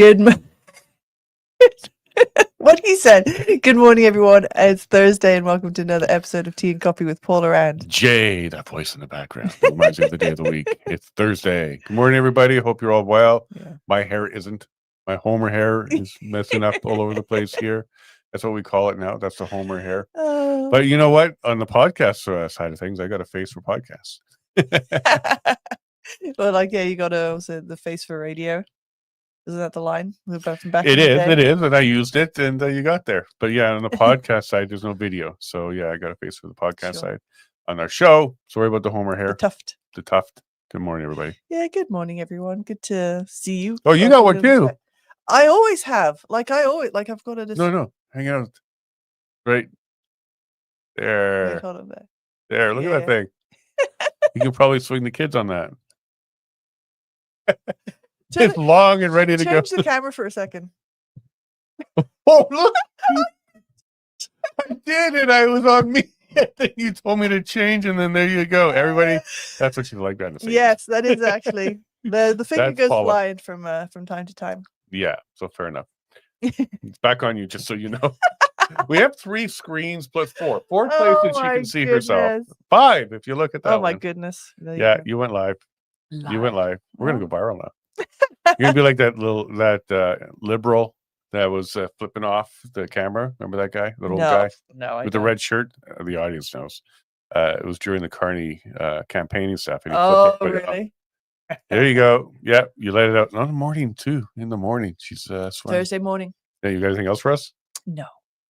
Good what he said. Good morning, everyone. It's Thursday, and welcome to another episode of Tea and Coffee with Paula and Jay. That voice in the background reminds me of the day of the week. It's Thursday. Good morning, everybody. Hope you're all well. Yeah. My hair isn't. My Homer hair is messing up all over the place here. That's what we call it now. That's the Homer hair. But you know what? On the podcast side of things, I got a face for podcasts. Well, like, yeah, you got the face for radio. Isn't that the line? From back It in the day? is, and I used it, and you got there. But yeah, on the podcast side, there's no video, so yeah, I got a face for the podcast side. On our show, sorry about the Homer hair. The tuft. Good morning, everybody. Yeah, good morning, everyone. Good to see you. Oh, you got one too. I always have. I've got it. No, hang out. Right there. Hold on there. There, look at that thing. You can probably swing the kids on that. It's long and ready to go. Change the camera for a second. Oh, look. I did it. I was on me. You told me to change, and then there you go. Everybody, that's what you like behind the scenes. Yes, that is actually. The finger goes Paula. flying from time to time. Yeah, so fair enough. It's back on you, just so you know. We have 3 screens plus 4. 4 places she can see herself. 5 if you look at that. Oh my goodness. Yeah, you went live. You went live. We're gonna go viral now. You're gonna be like that liberal that was flipping off the camera. Remember that guy, old guy, with the red shirt? The audience knows. It was during the Carney campaigning stuff. And he really? There you go. Yeah, you let it out. In the morning too. In the morning, she's Thursday morning. Yeah, you got anything else for us? No.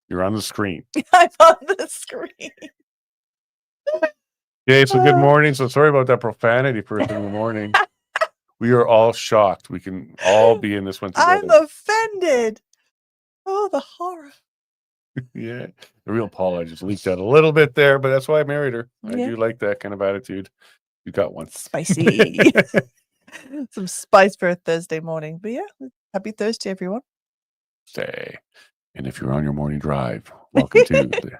You're on the screen. I'm on the screen. Yeah, so good morning. So sorry about that profanity first in the morning. We are all shocked. We can all be in this one together. I'm offended. Oh, the horror. Yeah. The real Paula just leaked out a little bit there, but that's why I married her. I do like that kind of attitude. You got one. Spicy. Some spice for a Thursday morning. But yeah, happy Thursday, everyone. And if you're on your morning drive, welcome to the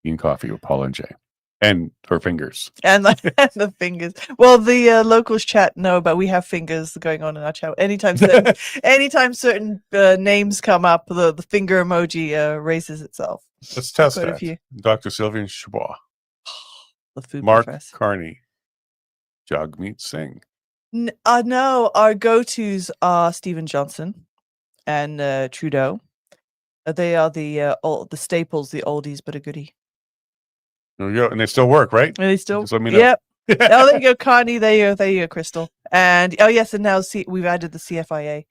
Tea and Coffee with Paula and Jay. And her fingers. And the fingers. Well, the locals chat know, but we have fingers going on in our chat. Anytime certain names come up, the finger emoji raises itself. Let's test that. Dr. Sylvian Chabois. The food Mark professor. Carney. Jagmeet Singh. No, our go-tos are Stephen Johnson and Trudeau. They are the staples, the oldies but a goodie. There we go. And they still work, right? And they still. Just let me know. Yep. Oh, there you go, Carney. There you go, Crystal. And yes, and now we've added the CFIA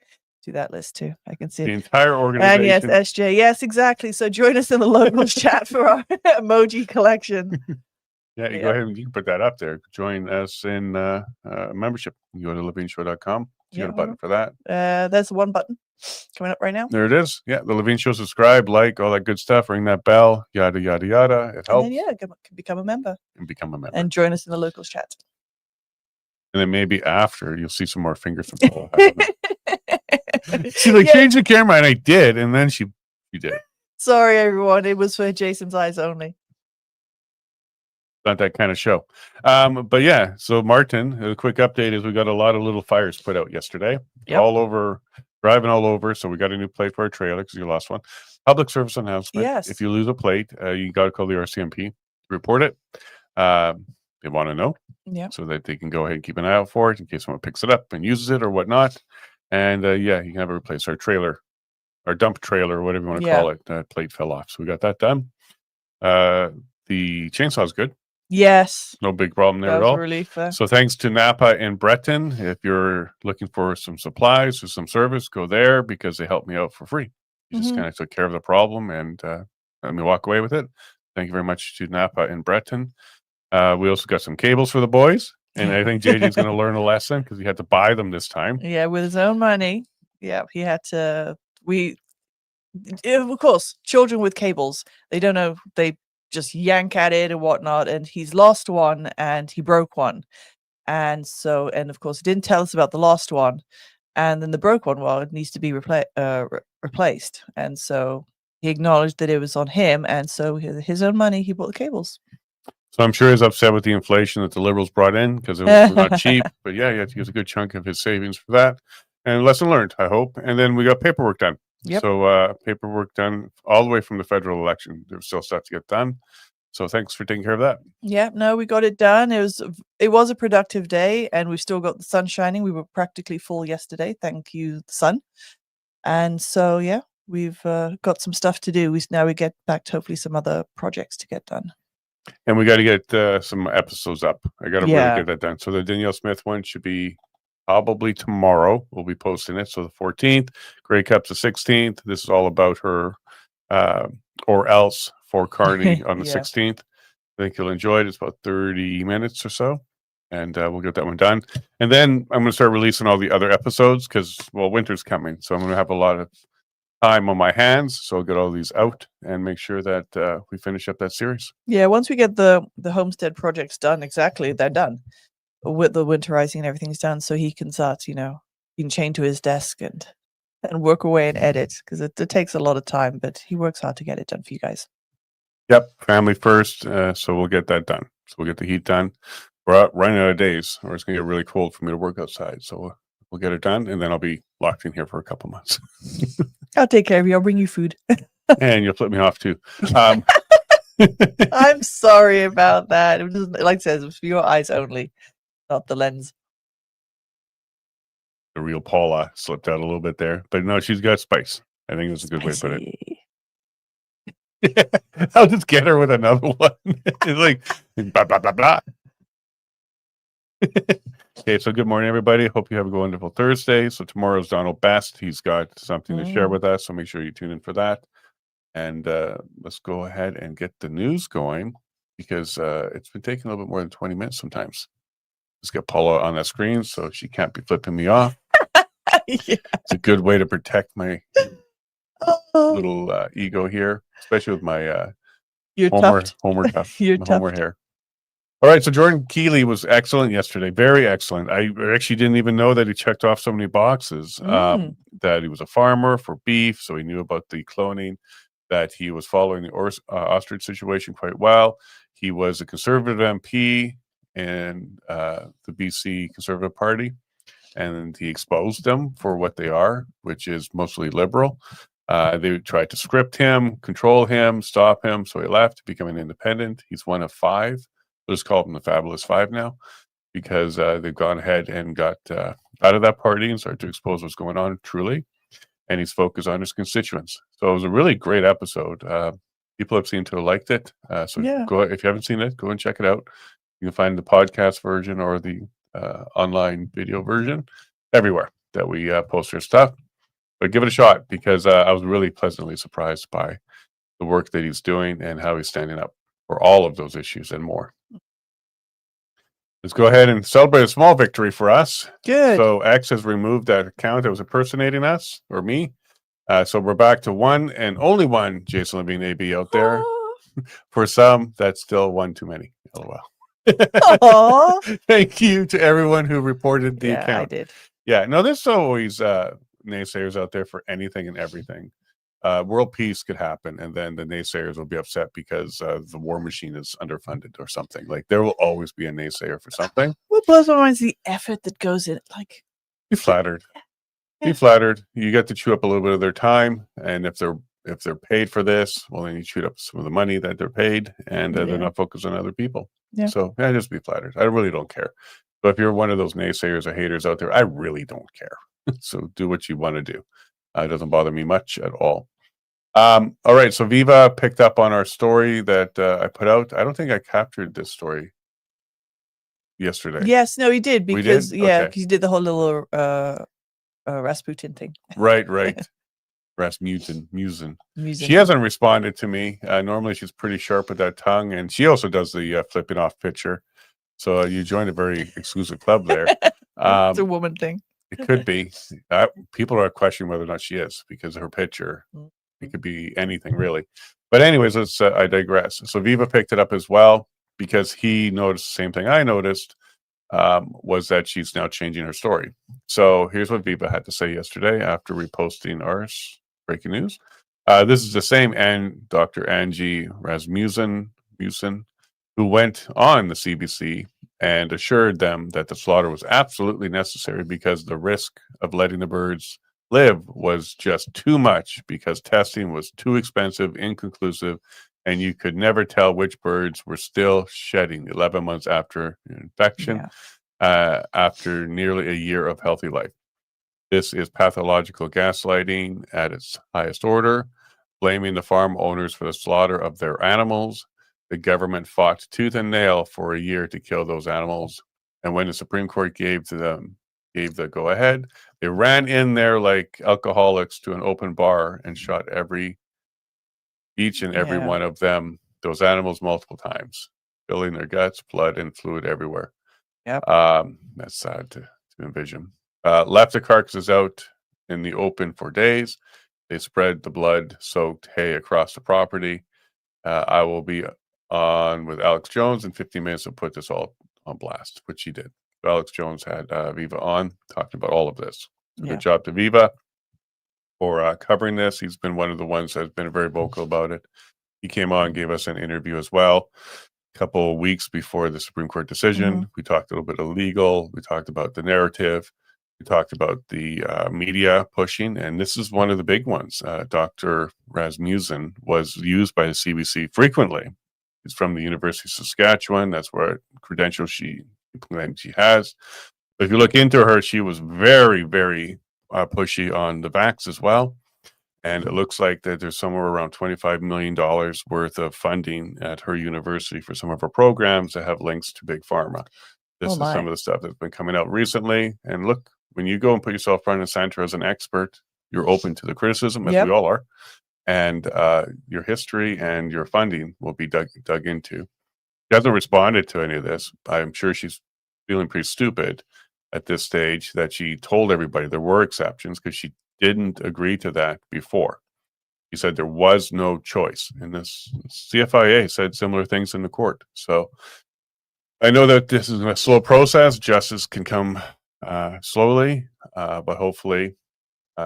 to that list too. I can see the entire organization. And yes, SJ. Yes, exactly. So join us in the locals chat for our emoji collection. Yeah, you go ahead and you can put that up there. Join us in membership. You go to levineshow.com. You got a button for that. There's one button coming up right now. There it is. Yeah, the Levine Show, subscribe, like, all that good stuff. Ring that bell, yada, yada, yada. It helps. And then, become a member. And join us in the locals chat. And then maybe after, you'll see some more fingers from Paula. She's like, change the camera. And I did. And then she did. Sorry, everyone. It was for Jason's eyes only. Not that kind of show. But yeah, so Martin, a quick update is we got a lot of little fires put out yesterday. Yep. All over, driving all over. So we got a new plate for our trailer because you lost one. Public service announcement. Yes. If you lose a plate, you got to call the RCMP, report it. They want to know. Yeah. So that they can go ahead and keep an eye out for it in case someone picks it up and uses it or whatnot. And you can have it replaced. Our trailer, our dump trailer, whatever you want to call it, that plate fell off. So we got that done. The chainsaw is good. Yes. No big problem there at all. Relief there. So thanks to Napa and Breton. If you're looking for some supplies or some service, go there because they helped me out for free. You just kind of took care of the problem and let me walk away with it. Thank you very much to Napa and Breton. We also got some cables for the boys. And I think JJ's going to learn a lesson because he had to buy them this time. Yeah, with his own money. Yeah, he had to. Of course, children with cables, they don't know. They just yank at it and whatnot, and he's lost one and he broke one, and of course he didn't tell us about the lost one, and then the broke one, well, it needs to be replaced, and so he acknowledged that it was on him, and so his own money he bought the cables. So I'm sure he's upset with the inflation that the Liberals brought in because it was not cheap, but yeah, he had to use a good chunk of his savings for that. And lesson learned, I hope. And then we got paperwork done. Yep. So paperwork done all the way from the federal election. There's still stuff to get done. So thanks for taking care of that. Yeah, no, we got it done. It was a productive day, and we've still got the sun shining. We were practically full yesterday. Thank you, sun. And so, yeah, we've got some stuff to do. Now we get back to hopefully some other projects to get done. And we got to get some episodes up. I got to really Yeah. get that done. So the Danielle Smith one should be probably tomorrow. We'll be posting it. So the 14th, Grey Cup's the 16th. This is all about her or else for Carney on the Yeah. 16th. I think you'll enjoy it. It's about 30 minutes or so. And we'll get that one done. And then I'm going to start releasing all the other episodes because, well, winter's coming. So I'm going to have a lot of time on my hands. So I'll get all these out and make sure that we finish up that series. Yeah, once we get the homestead projects done, exactly, they're done. With the winterizing and everything's done, so he can start, being chained to his desk and work away and edit, because it takes a lot of time, but he works hard to get it done for you guys. Yep, family first. So we'll get that done. So we'll get the heat done. We're running out of days, or it's going to get really cold for me to work outside. So we'll get it done, and then I'll be locked in here for a couple months. I'll take care of you. I'll bring you food. And you'll flip me off too. I'm sorry about that. It was, like I said, it's for your eyes only, not the lens. The real Paula slipped out a little bit there, but no, she's got spice. I think that's a good way to put it. I'll just get her with another one. It's like blah blah blah blah. Okay, so good morning, everybody. Hope you have a wonderful Thursday. So tomorrow's Donald Best. He's got something to share with us, so make sure you tune in for that. And let's go ahead and get the news going, because it's been taking a little bit more than 20 minutes sometimes. Let's get Paula on that screen so she can't be flipping me off. Yeah. It's a good way to protect my little ego here, especially with my Homer tuft, You're my Homer hair. All right, so Jordan Keeley was excellent yesterday, very excellent. I actually didn't even know that he checked off so many boxes. That he was a farmer for beef, so he knew about the cloning, that he was following the ostrich situation quite well. He was a Conservative MP in the BC Conservative Party, and he exposed them for what they are, which is mostly liberal. They tried to script him, control him, stop him, so he left, become an independent. He's one of five. Let's call them the Fabulous Five now, because they've gone ahead and got out of that party and started to expose what's going on truly. And he's focused on his constituents. So it was a really great episode. People have seemed to have liked it. So go, if you haven't seen it, go and check it out. You can find the podcast version or the online video version everywhere that we post our stuff. But give it a shot, because I was really pleasantly surprised by the work that he's doing and how he's standing up for all of those issues and more. Let's go ahead and celebrate a small victory for us. Good. So X has removed that account that was impersonating us, or me. So we're back to one and only one Jason Levine AB out there. For some, that's still one too many. LOL. Thank you to everyone who reported the account. I did. Yeah, no, there's always naysayers out there for anything and everything. World peace could happen, and then the naysayers will be upset because the war machine is underfunded or something. Like, there will always be a naysayer for something. What blows my mind is the effort that goes in. Like, be flattered. Be flattered. You get to chew up a little bit of their time, and if they're paid for this, well, then you chew up some of the money that they're paid, and they're not focused on other people. Yeah. So just be flattered. I really don't care. But if you're one of those naysayers or haters out there, I really don't care. So do what you want to do. It doesn't bother me much at all. All right. So Viva picked up on our story that I put out. I don't think I captured this story yesterday. Yes, no, he did, because Okay. he did the whole little Rasputin thing. Right. Rasmussen. She hasn't responded to me. Normally she's pretty sharp with that tongue, and she also does the flipping off picture. So you joined a very exclusive club there. It's a woman thing. It could be. People are questioning whether or not she is, because of her picture. It could be anything, really. But anyways, I digress. So Viva picked it up as well, because he noticed the same thing I noticed, was that she's now changing her story. So here's what Viva had to say yesterday after reposting our breaking news. This is the same Dr. Angie Rasmussen, who went on the CBC and assured them that the slaughter was absolutely necessary because the risk of letting the birds live was just too much because testing was too expensive, inconclusive, and you could never tell which birds were still shedding 11 months after infection, after nearly a year of healthy life. This is pathological gaslighting at its highest order, blaming the farm owners for the slaughter of their animals. The government fought tooth and nail for a year to kill those animals. And when the Supreme Court gave the go ahead, they ran in there like alcoholics to an open bar and shot each and every Yeah. one of them, those animals, multiple times, filling their guts, blood, and fluid everywhere. Yep. That's sad to envision. Left the carcasses out in the open for days. They spread the blood-soaked hay across the property. I will be on with Alex Jones in 15 minutes to put this all on blast, which he did. So Alex Jones had Viva on, talking about all of this. So Yeah. good job to Viva for covering this. He's been one of the ones that's been very vocal about it. He came on, gave us an interview as well a couple of weeks before the Supreme Court decision. We talked a little bit of legal. We talked about the narrative. We talked about the media pushing, and this is one of the big ones. Dr. Rasmussen was used by the CBC frequently. He's from the University of Saskatchewan. That's where credentials she claims she has. But if you look into her, she was very, very pushy on the vax as well. And it looks like that there's somewhere around $25 million worth of funding at her university for some of her programs that have links to Big Pharma. This is some of the stuff that's been coming out recently. And look, when you go and put yourself front and center as an expert, you're open to the criticism, as we all are. And your history and your funding will be dug into. She hasn't responded to any of this. I'm sure she's feeling pretty stupid at this stage that she told everybody there were exceptions because she didn't agree to that before. He said there was no choice. And this CFIA said similar things in the court. So I know that this is a slow process. Justice can come slowly, but hopefully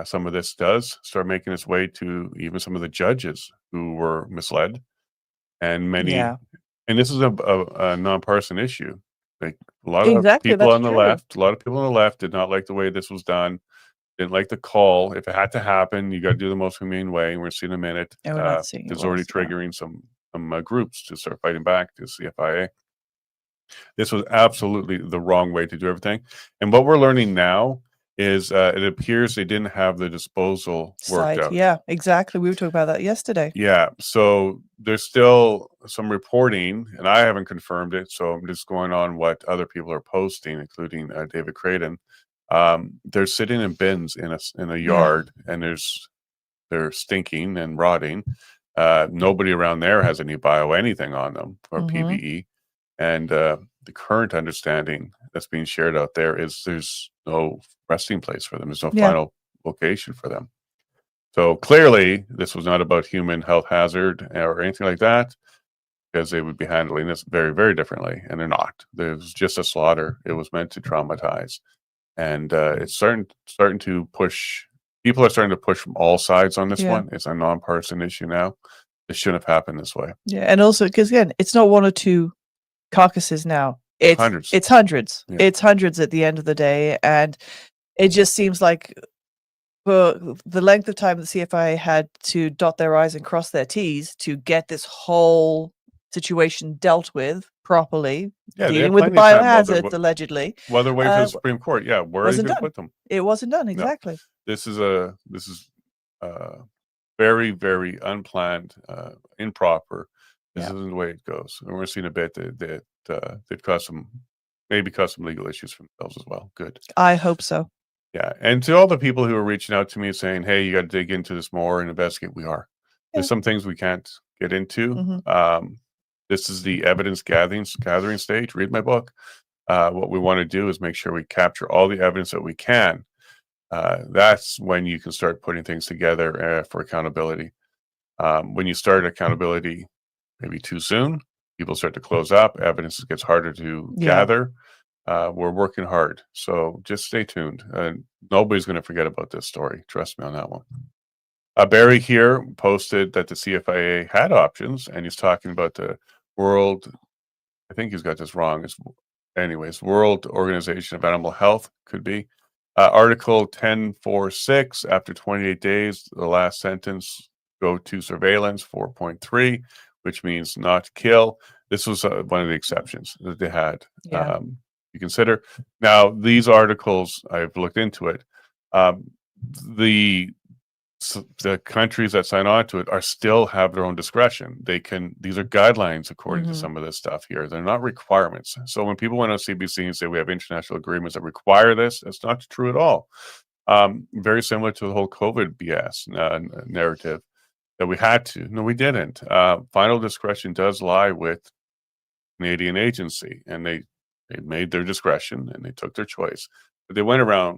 some of this does start making its way to even some of the judges who were misled. And many, and this is a nonpartisan issue. Like a lot of people on the left, did not like the way this was done. Didn't like the call. If it had to happen, you got to do the most humane way. And we're seeing in a minute. And we're not seeing it's already triggering some groups to start fighting back to CFIA. This was absolutely the wrong way to do everything. And what we're learning now is it appears they didn't have the disposal worked out. Yeah, exactly. We were talking about that yesterday. Yeah. So there's still some reporting, and I haven't confirmed it. So I'm just going on what other people are posting, including David Creighton. They're sitting in bins in a yard, and they're stinking and rotting. Nobody around there has any anything on them or PVE. And the current understanding that's being shared out there is there's no resting place for them. There's no final location for them. So clearly, this was not about human health hazard or anything like that, because they would be handling this very, very differently, and they're not. There's just a slaughter. It was meant to traumatize, and it's starting to push. People are starting to push from all sides on this one. It's a nonpartisan issue now. It shouldn't have happened this way. Yeah, and also because again, it's not one or two carcasses now. It's hundreds. It's hundreds. It's hundreds at the end of the day, and it just seems like for the length of time the CFI had to dot their I's and cross their T's to get this whole situation dealt with properly, dealing with the biohazards allegedly. While they're waiting for the Supreme Court, where are you going to put them? It wasn't done exactly. No. This is very, very unplanned, improper. This isn't the way it goes. And we're seeing a bit that they've caused some legal issues for themselves as well. Good. I hope so. Yeah. And to all the people who are reaching out to me saying, hey, you got to dig into this more and investigate, we are. There's some things we can't get into. This is the evidence gathering stage. Read my book. What we want to do is make sure we capture all the evidence that we can. That's when you can start putting things together for accountability. When you start accountability maybe too soon, people start to close up. Evidence gets harder to gather. We're working hard, so just stay tuned. Nobody's going to forget about this story. Trust me on that one. Barry here posted that the CFIA had options, and he's talking about the world. I think he's got this wrong. It's anyways, World Organization of Animal Health could be. Article 1046, after 28 days, the last sentence, go to surveillance. 4.3, which means not kill. This was one of the exceptions that they had. Yeah. You consider. Now, these articles, I've looked into it. The countries that sign on to it are still have their own discretion. These are guidelines according to some of this stuff here. They're not requirements. So when people went on CBC and say we have international agreements that require this, that's not true at all. Very similar to the whole COVID BS narrative that we had to. No, we didn't. Final discretion does lie with Canadian agency, and they made their discretion and they took their choice. But they went around,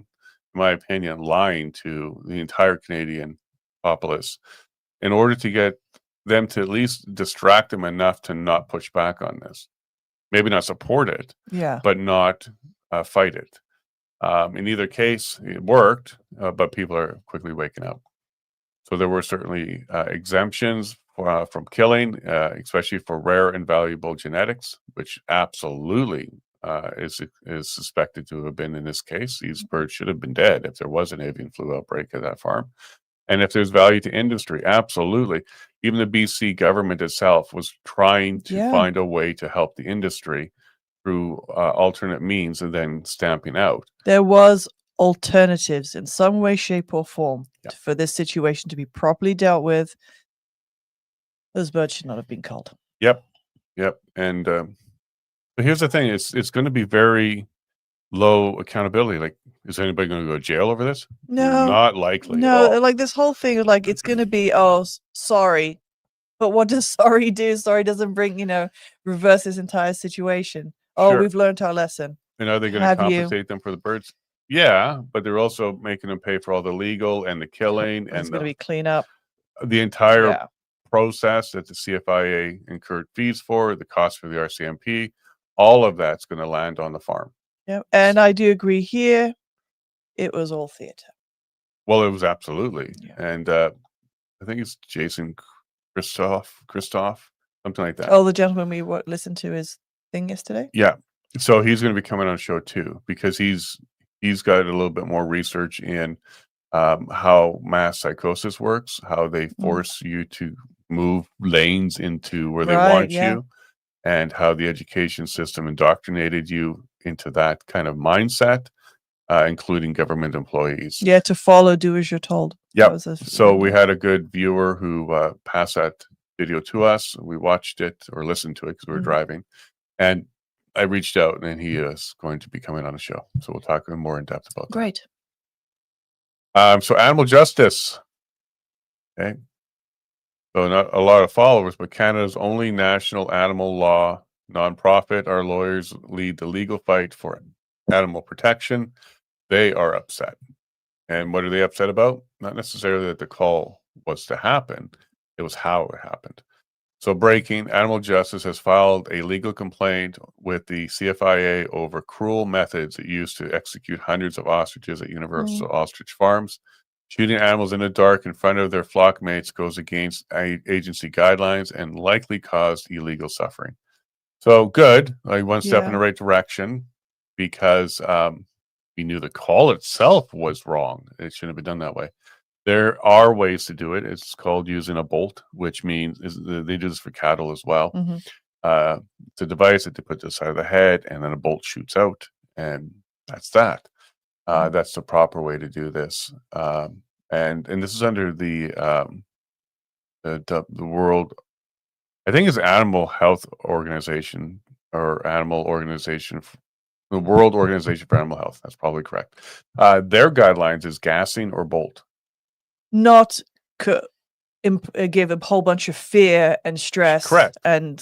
in my opinion, lying to the entire Canadian populace in order to get them to at least distract them enough to not push back on this. Maybe not support it, Yeah. but not fight it. In either case, it worked, but people are quickly waking up. So there were certainly exemptions from killing, especially for rare and valuable genetics, which absolutely is suspected to have been in this case. These birds should have been dead if there was an avian flu outbreak at that farm. And if there's value to industry, absolutely. Even the BC government itself was trying to find a way to help the industry through alternate means and then stamping out. There was alternatives in some way, shape, or form for this situation to be properly dealt with. Those birds should not have been culled. Yep. And but here's the thing: it's going to be very low accountability. Like, is anybody going to go to jail over this? No, not likely. No, at all. like this whole thing, like it's going to be, sorry. But what does sorry do? Sorry doesn't bring, reverse this entire situation. Sure. We've learned our lesson. And are they going to compensate them for the birds? Yeah, but they're also making them pay for all the legal and the killing and it's going to be cleanup. The entire process that the CFIA incurred fees for, the cost for the RCMP, all of that's going to land on the farm. Yeah, and I do agree here. It was all theater. Well, it was absolutely. And I think it's Jason Christoph, something like that. Oh, the gentleman we listened to his thing yesterday? Yeah. So he's going to be coming on the show too, because he's got a little bit more research in how mass psychosis works, how they force you to move lanes into where they want you, and how the education system indoctrinated you into that kind of mindset, including government employees. Yeah, to follow, do as you're told. Yeah. So we had a good viewer who passed that video to us. We watched it or listened to it because we were driving. And I reached out, and he is going to be coming on the show. So we'll talk more in depth about that. Great. So animal justice. Okay. So not a lot of followers, but Canada's only national animal law nonprofit. Our lawyers lead the legal fight for animal protection. They are upset. And what are they upset about? Not necessarily that the call was to happen. It was how it happened. So breaking, Animal Justice has filed a legal complaint with the CFIA over cruel methods it used to execute hundreds of ostriches at Universal Ostrich Farms. Shooting animals in the dark in front of their flock mates goes against agency guidelines and likely caused illegal suffering. So good, like one step in the right direction, because we knew the call itself was wrong. It shouldn't have been done that way. There are ways to do it. It's called using a bolt, which means they do this for cattle as well. It's a device that they put to the side of the head, and then a bolt shoots out, and that's that. That's the proper way to do this. And this is under the World, I think it's Animal Health Organization or Animal Organization, the World Organization for Animal Health. That's probably correct. Their guidelines is gassing or bolt. Not give a whole bunch of fear and stress. Correct. And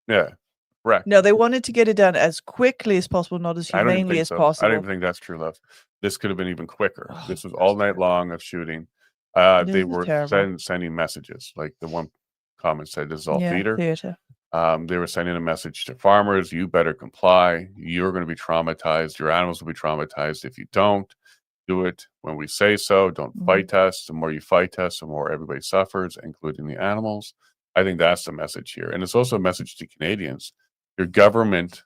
correct. No, they wanted to get it done as quickly as possible, not as humanely as possible. I don't even think that's true, love. This could have been even quicker. This was all night long of shooting. They were sending messages. Like the one comment said, this is all theater. They were sending a message to farmers: you better comply. You're going to be traumatized. Your animals will be traumatized if you don't. Do it when we say so. Don't fight us. The more you fight us, the more everybody suffers, including the animals. I think that's the message here. And it's also a message to Canadians. Your government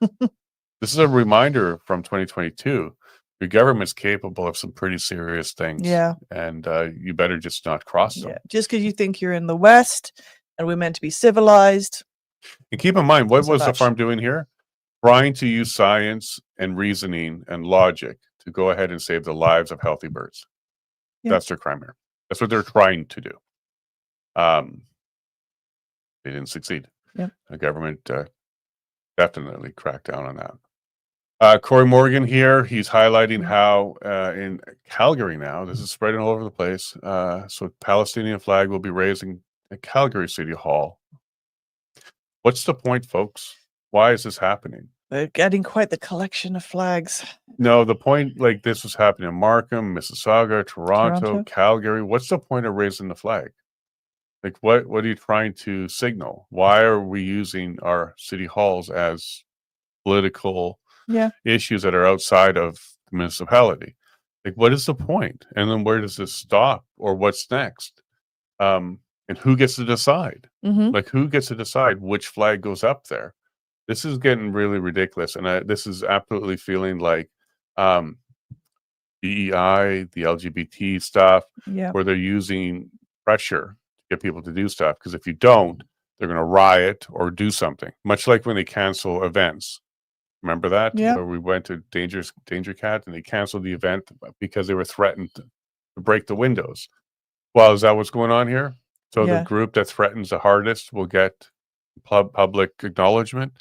This is a reminder from 2022. Your government's capable of some pretty serious things. Yeah. And you better just not cross them. Yeah. Just because you think you're in the West and we're meant to be civilized. And keep in mind, what Doesn't was the match. farm doing here? Trying to use science and reasoning and logic to go ahead and save the lives of healthy birds. Yeah. That's their crime here. That's what they're trying to do. They didn't succeed. Yeah. The government definitely cracked down on that. Corey Morgan here, he's highlighting how in Calgary now, this is spreading all over the place. So Palestinian flag will be raising at Calgary City Hall. What's the point, folks? Why is this happening? They're getting quite the collection of flags. No, the point, like, this was happening in Markham, Mississauga, Toronto, Calgary. What's the point of raising the flag? Like, what are you trying to signal? Why are we using our city halls as political issues that are outside of the municipality? Like, what is the point? And then where does this stop, or what's next? And who gets to decide? Like, who gets to decide which flag goes up there? This is getting really ridiculous, and this is absolutely feeling like DEI, the LGBT stuff, where they're using pressure to get people to do stuff. Because if you don't, they're going to riot or do something. Much like when they cancel events. Remember that? Yeah. Where we went to Danger Cat and they canceled the event because they were threatened to break the windows. Well, is that what's going on here? So the group that threatens the hardest will get public acknowledgement.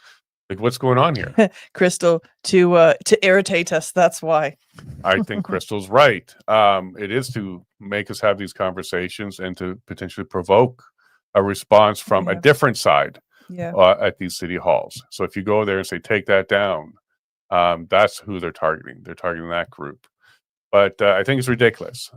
Like, what's going on here? Crystal, to irritate us. That's why. I think Crystal's right. It is to make us have these conversations and to potentially provoke a response from a different side at these city halls. So if you go there and say, take that down, that's who they're targeting. They're targeting that group. But I think it's ridiculous.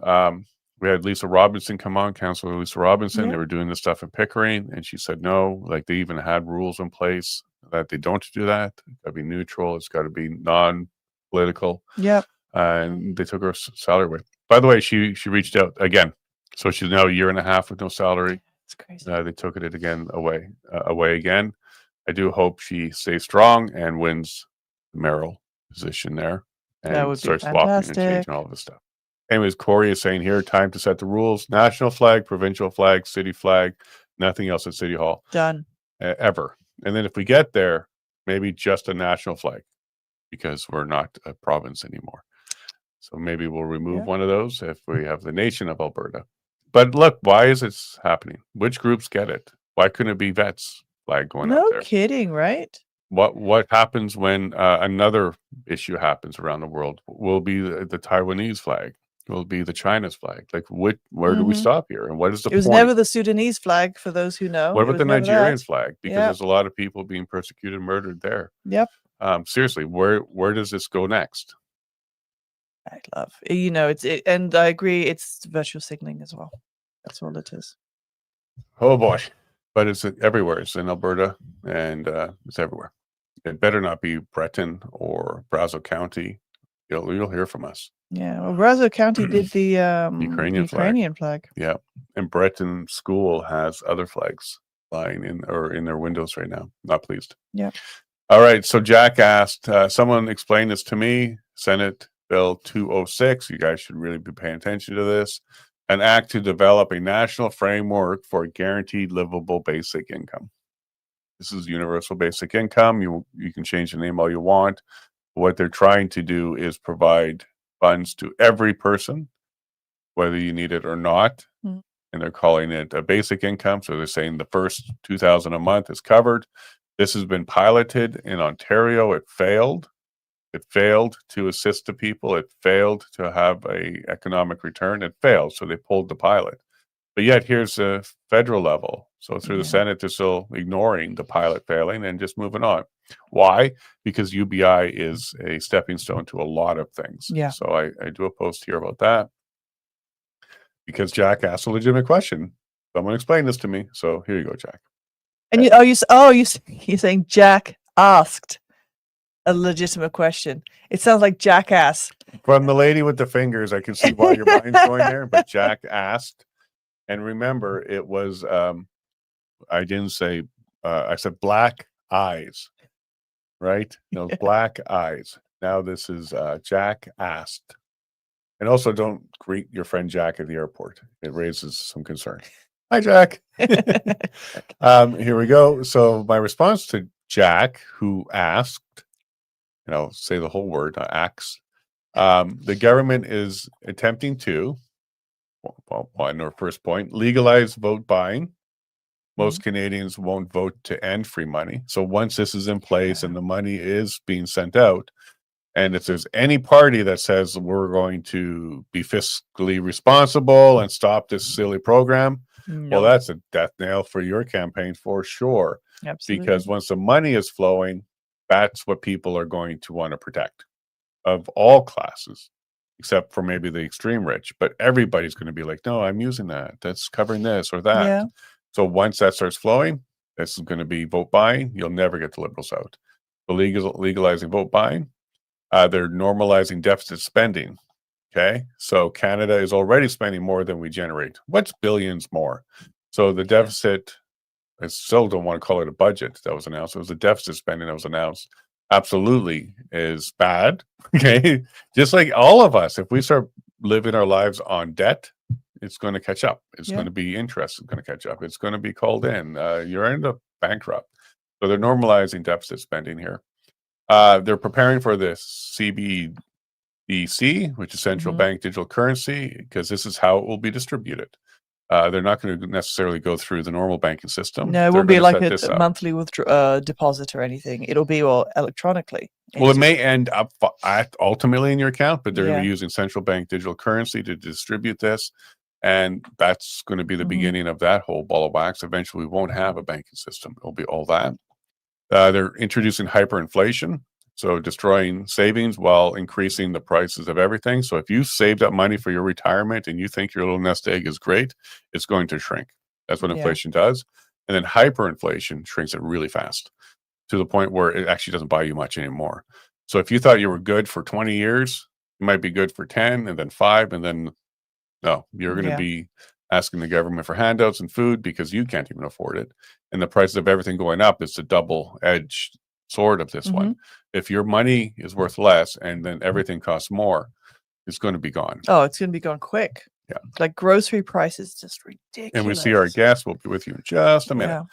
We had Lisa Robinson come on, Councilor Lisa Robinson. They were doing this stuff in Pickering, and she said no. Like, they even had rules in place that they don't do that. It's got to be neutral. It's got to be non-political. Yep. And they took her salary away. By the way, she reached out again. So she's now a year and a half with no salary. It's crazy. They took it again away again. I do hope she stays strong and wins the mayoral position there and starts swapping and changing all of this stuff. Anyways, Corey is saying here, time to set the rules. National flag, provincial flag, city flag, nothing else at City Hall. Done. Ever. And then if we get there, maybe just a national flag, because we're not a province anymore. So maybe we'll remove one of those if we have the nation of Alberta. But look, why is this happening? Which groups get it? Why couldn't it be Vets flag going up there? No kidding, right? What happens when another issue happens around the world? Will be the Taiwanese flag. Will be the China's flag. Like, where do we stop here? And what is the point? It was never the Sudanese flag, for those who know. What about the Nigerian flag? Because there's a lot of people being persecuted, murdered there. Yep. Seriously, where does this go next? I love, and I agree, it's virtual signaling as well. That's all it is. Oh boy. But it's everywhere. It's in Alberta, and it's everywhere. It better not be Breton or Brazeau County. You'll hear from us. Yeah, well, Brazeau County did the Ukrainian flag. Yeah, and Breton School has other flags flying in their windows right now. Not pleased. Yeah. All right. So Jack asked, someone explain this to me. Senate Bill 206. You guys should really be paying attention to this. An act to develop a national framework for a guaranteed livable basic income. This is universal basic income. You can change the name all you want. What they're trying to do is provide funds to every person, whether you need it or not. And they're calling it a basic income. So they're saying the first $2,000 a month is covered. This has been piloted in Ontario. It failed. It failed to assist the people. It failed to have a economic return. It failed. So they pulled the pilot. But yet here's the federal level. So through the Senate, they're still ignoring the pilot failing and just moving on. Why? Because UBI is a stepping stone to a lot of things. Yeah. So I do a post here about that because Jack asked a legitimate question. Someone explain this to me. So here you go, Jack. And you're saying Jack asked a legitimate question. It sounds like jackass. From the lady with the fingers, I can see why your mind's going there. But Jack asked, and remember, it was I didn't say I said black eyes. right? Those black eyes. Now this is Jack asked. And also don't greet your friend Jack at the airport. It raises some concern. Hi, Jack. Here we go. So my response to Jack, who asked, say the whole word, acts. The government is attempting to, on our first point, legalize vote buying. Most Canadians won't vote to end free money. So once this is in place and the money is being sent out, and if there's any party that says we're going to be fiscally responsible and stop this silly program, well, that's a death nail for your campaign for sure. Absolutely. Because once the money is flowing, that's what people are going to want to protect of all classes, except for maybe the extreme rich. But everybody's going to be like, no, I'm using that. That's covering this or that. Yeah. So once that starts flowing, this is going to be vote buying. You'll never get the Liberals out. So legalizing vote buying. They're normalizing deficit spending. Okay. So Canada is already spending more than we generate. What's billions more? So the deficit, I still don't want to call it a budget that was announced. It was a deficit spending that was announced. Absolutely is bad. Okay. Just like all of us, if we start living our lives on debt, it's going to catch up. It's going to be interest. It's going to catch up. It's going to be called in. You're end up bankrupt. So they're normalizing deficit spending here. They're preparing for this CBDC, which is central bank digital currency, because this is how it will be distributed. They're not going to necessarily go through the normal banking system. No, it won't be like a monthly deposit or anything. It'll be all electronically. Well, it may end up ultimately in your account, but they're going to be using central bank digital currency to distribute this. And that's going to be the beginning of that whole ball of wax. Eventually, we won't have a banking system. It'll be all that. They're introducing hyperinflation, so destroying savings while increasing the prices of everything. So if you saved up money for your retirement and you think your little nest egg is great, it's going to shrink. That's what inflation does. And then hyperinflation shrinks it really fast to the point where it actually doesn't buy you much anymore. So if you thought you were good for 20 years, you might be good for 10 and then 5, and then no, you're going to be asking the government for handouts and food because you can't even afford it. And the price of everything going up is the double-edged sword of this one. If your money is worth less and then everything costs more, it's going to be gone. Oh, it's going to be gone quick. Yeah. Like grocery prices, just ridiculous. And we see our guests. We'll be with you in just a minute.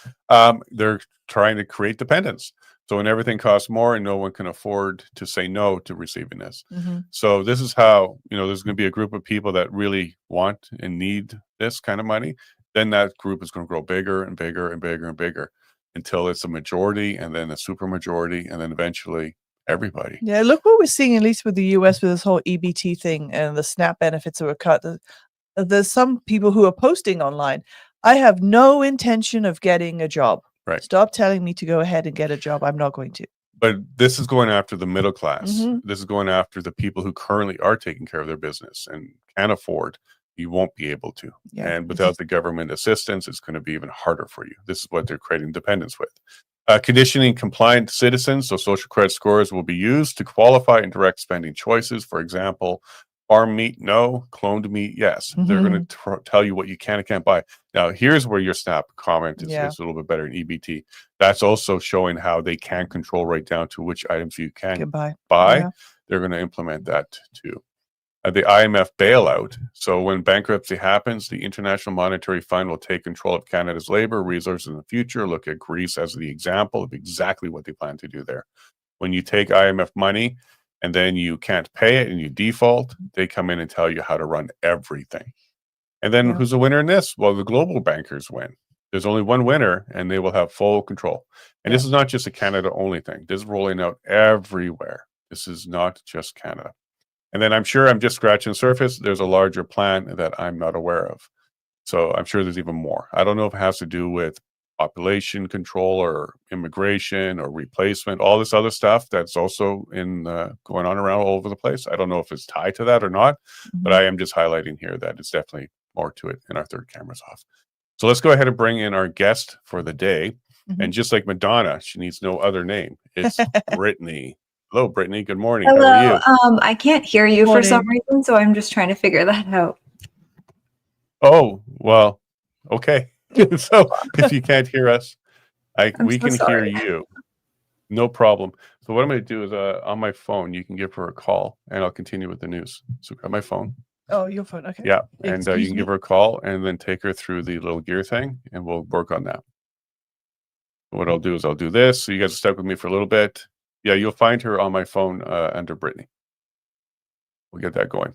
They're trying to create dependence. So when everything costs more and no one can afford to say no to receiving this. So this is how, there's going to be a group of people that really want and need this kind of money. Then that group is going to grow bigger and bigger and bigger and bigger until it's a majority and then a super majority and then eventually everybody. Yeah, look what we're seeing, at least with the US, with this whole EBT thing and the SNAP benefits that were cut. There's some people who are posting online, I have no intention of getting a job. Right. Stop telling me to go ahead and get a job. I'm not going to. But this is going after the middle class. This is going after the people who currently are taking care of their business and can afford. You won't be able to. And without the government assistance, it's going to be even harder for you. This is what they're creating dependence with. Conditioning compliant citizens, so social credit scores will be used to qualify and direct spending choices. For example, farm meat, no. Cloned meat, yes. They're going to tell you what you can and can't buy. Now, here's where your SNAP comment is a little bit better in EBT. That's also showing how they can control right down to which items you can buy. They're going to implement that too. The IMF bailout. So when bankruptcy happens, the International Monetary Fund will take control of Canada's labor resources in the future. Look at Greece as the example of exactly what they plan to do there. When you take IMF money and then you can't pay it and you default, they come in and tell you how to run everything. And then who's the winner in this? Well, the global bankers win. There's only one winner and they will have full control. And this is not just a Canada only thing. This is rolling out everywhere. This is not just Canada. And then I'm sure I'm just scratching the surface. There's a larger plan that I'm not aware of. So I'm sure there's even more. I don't know if it has to do with population control or immigration or replacement, all this other stuff that's also in going on around all over the place. I don't know if it's tied to that or not, but I am just highlighting here that it's definitely more to it, and our third camera's off. So let's go ahead and bring in our guest for the day. And just like Madonna, she needs no other name. It's Brittany. Hello, Brittany. Good morning. Hello. How are you? I can't hear you for some reason, so I'm just trying to figure that out. Oh, well, okay. So if you can't hear us, we can hear you. No problem. So what I'm going to do is on my phone, you can give her a call and I'll continue with the news. So grab my phone. Oh, your phone. Okay. Yeah. And you Excuse can me. give her a call and then take her through the little gear thing and we'll work on that. What I'll do is I'll do this. So you guys are stuck with me for a little bit. Yeah, you'll find her on my phone under Brittany. We'll get that going.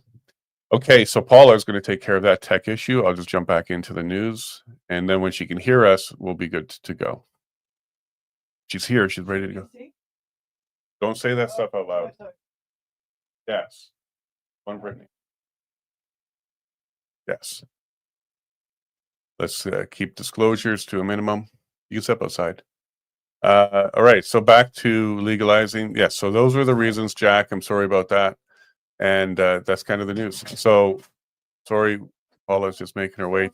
Okay, so Paula is going to take care of that tech issue. I'll just jump back into the news. And then when she can hear us, we'll be good to go. She's here. She's ready to go. Don't say that stuff out loud. Yes. One Brittany. Yes. Let's keep disclosures to a minimum. You can step outside. All right, so back to legalizing. Yes, so those were the reasons, Jack. I'm sorry about that. And that's kind of the news. So, sorry, Paula's just making her way.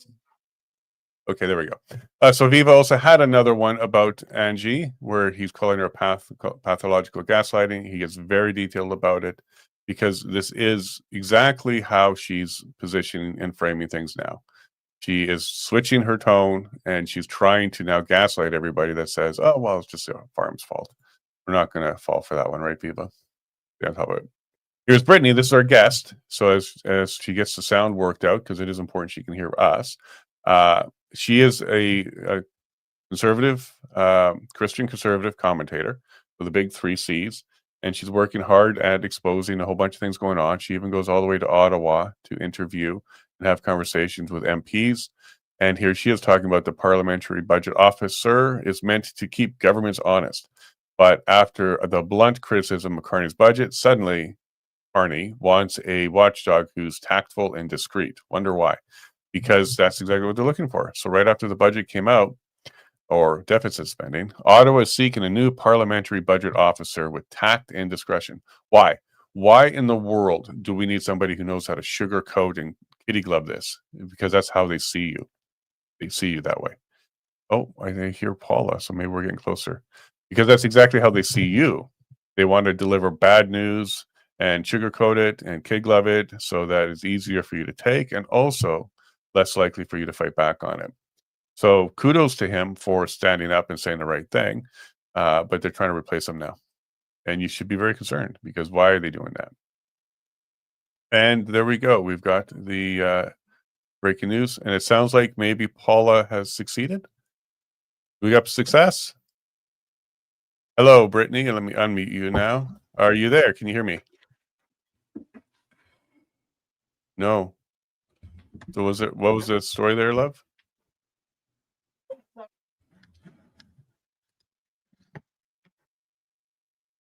Okay, there we go. So Viva also had another one about Angie, where he's calling her pathological gaslighting. He gets very detailed about it because this is exactly how she's positioning and framing things now. She is switching her tone and she's trying to now gaslight everybody that says, oh, well, it's just the farm's fault. We're not going to fall for that one, right, Viva? Yeah, how about it? Here's Brittany. This is our guest. So as she gets the sound worked out, because it is important she can hear us, she is a conservative, Christian conservative commentator with the big 3 C's. And she's working hard at exposing a whole bunch of things going on. She even goes all the way to Ottawa to interview and have conversations with MPs. And here she is talking about the parliamentary budget officer is meant to keep governments honest. But after the blunt criticism of Carney's budget, suddenly Carney wants a watchdog who's tactful and discreet. Wonder why? Because that's exactly what they're looking for. So right after the budget came out, or deficit spending, Ottawa is seeking a new parliamentary budget officer with tact and discretion. Why? Why in the world do we need somebody who knows how to sugarcoat and kitty glove this? Because that's how they see you. They see you that way. Oh, I hear Paula, so maybe we're getting closer. Because that's exactly how they see you. They want to deliver bad news and sugarcoat it and kid glove it so that it's easier for you to take and also less likely for you to fight back on it. So kudos to him for standing up and saying the right thing, but they're trying to replace him now. And you should be very concerned because why are they doing that? And there we go. We've got the breaking news. And it sounds like maybe Paula has succeeded. We got success. Hello, Brittany. Let me unmute you now. Are you there? Can you hear me? No. So what was the story there, love?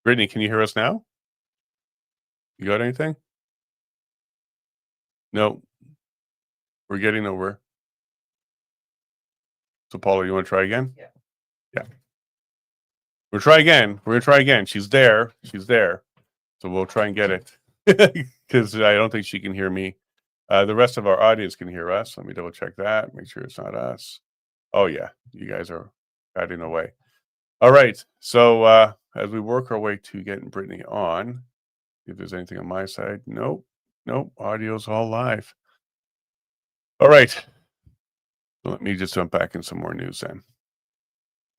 Brittany, can you hear us now? You got anything? No. We're getting nowhere. So Paula, you want to try again? Yeah. Yeah. We'll try again. We're going to try again. She's there. She's there. So we'll try and get it. Because I don't think she can hear me. The rest of our audience can hear us. Let me double check that. Make sure it's not us. Oh, yeah. You guys are guiding away. All right. So as we work our way to getting Brittany on, if there's anything on my side, nope. Audio's all live. All right. So let me just jump back in some more news then.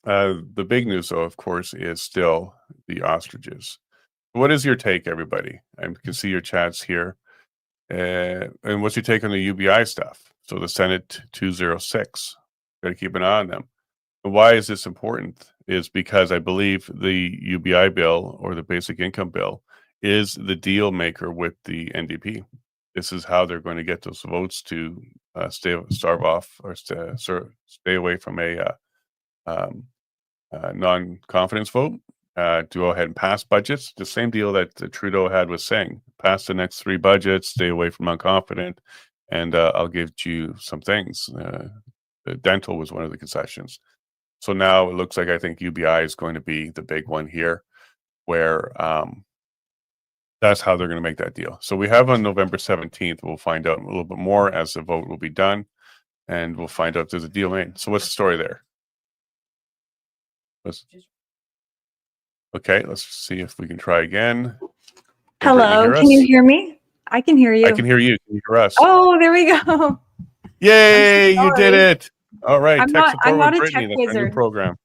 The big news, though, of course, is still the ostriches. What is your take, everybody? I can see your chats here. And what's your take on the UBI stuff? So the Senate 206. Got to keep an eye on them. And why is this important? Is because I believe the UBI bill or the basic income bill is the deal maker with the NDP. This is how they're going to get those votes to starve off or stay away from a non-confidence vote. To go ahead and pass budgets. The same deal that Trudeau had with Singh. Pass the next 3 budgets, stay away from non-confident, and I'll give you some things. The dental was one of the concessions. So now it looks like I think UBI is going to be the big one here, where that's how they're going to make that deal. So we have on November 17th, we'll find out a little bit more as the vote will be done, and we'll find out if there's a deal made. So what's the story there? Okay, let's see if we can try again. Hello, can you hear me? I can hear you. I can hear you. Can you hear us? Oh, there we go. Yay, you did it. All right. I'm not a tech Brittany, that's our new wizard. program.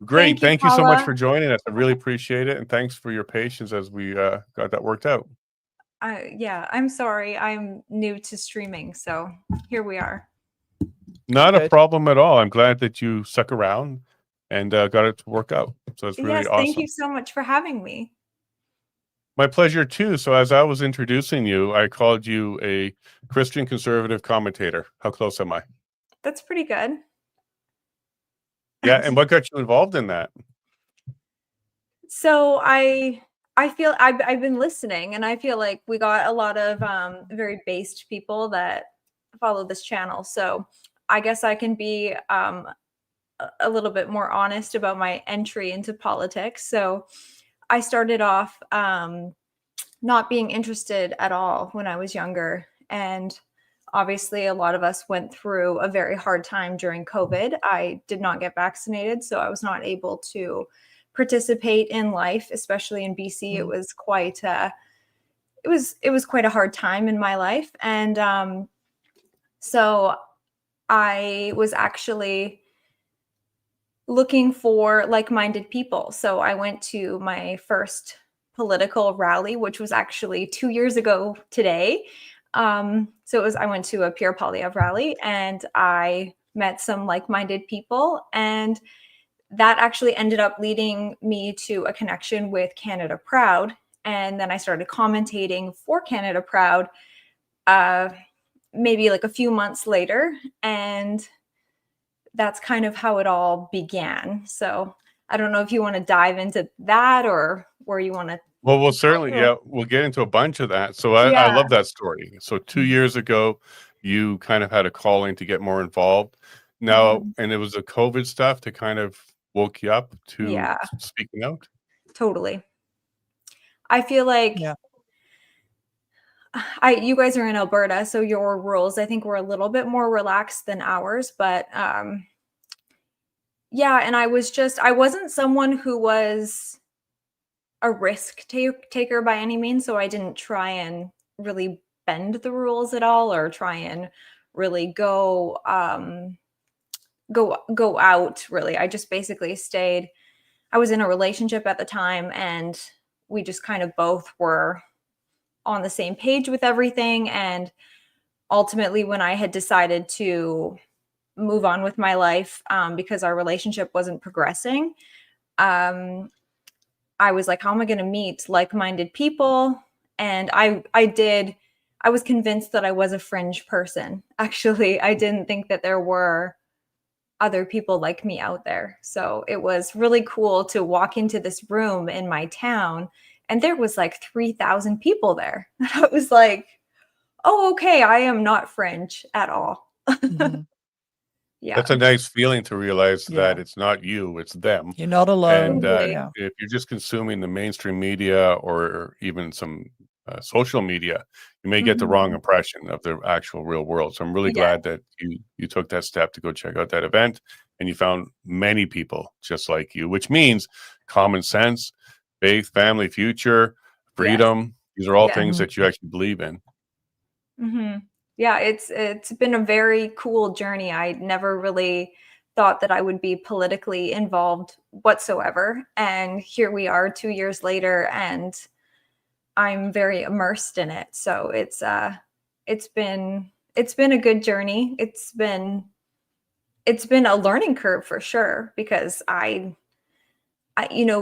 Great. Thank you so much for Paula. joining us. I really appreciate it. And thanks for your patience as we got that worked out. Yeah, I'm sorry. I'm new to streaming, so here we are. Not a Good. problem at all. I'm glad that you stuck around and got it to work out. So it's really Yes, thank awesome. you so much for having me. My pleasure too. So as I was introducing you, I called you a Christian conservative commentator. How close am I? That's pretty good. Yeah. And what got you involved in that? So I feel I've been listening, and I feel like we got a lot of very based people that follow this channel. So I guess I can be a little bit more honest about my entry into politics. So I started off not being interested at all when I was younger. And obviously, a lot of us went through a very hard time during COVID. I did not get vaccinated, so I was not able to participate in life, especially in BC. It was quite it was quite a hard time in my life. And so I was actually looking for like-minded people. So I went to my first political rally, which was actually 2 years ago today. I went to a Pierre Poilievre rally, and I met some like-minded people, and that actually ended up leading me to a connection with Canada Proud. And then I started commentating for Canada Proud maybe like a few months later. And that's kind of how it all began. So I don't know if you want to dive into that or where you want to. Well, we'll certainly, we'll get into a bunch of that. So I love that story. So 2 years ago, you kind of had a calling to get more involved. Now, and it was the COVID stuff that kind of woke you up to speaking out. Totally. I feel like you guys are in Alberta, so your rules, I think, were a little bit more relaxed than ours, but yeah, and I wasn't someone who was a risk taker by any means, so I didn't try and really bend the rules at all or try and really go out really. I just basically stayed. I was in a relationship at the time, and we just kind of both were on the same page with everything. And ultimately, when I had decided to move on with my life because our relationship wasn't progressing, I was like, how am I going to meet like-minded people? And I was convinced that I was a fringe person. Actually, I didn't think that there were other people like me out there. So it was really cool to walk into this room in my town, and there was like 3,000 people there. And I was like, oh, okay, I am not fringe at all. Yeah. That's a nice feeling to realize that it's not you, it's them. You're not alone. And if you're just consuming the mainstream media or even some social media, you may get the wrong impression of the actual real world. So I'm really glad that you took that step to go check out that event, and you found many people just like you, which means common sense, faith, family, future, freedom. These are all things that you actually believe in. Yeah, it's been a very cool journey. I never really thought that I would be politically involved whatsoever. And here we are 2 years later, and I'm very immersed in it. So it's been a good journey. It's been a learning curve for sure, because I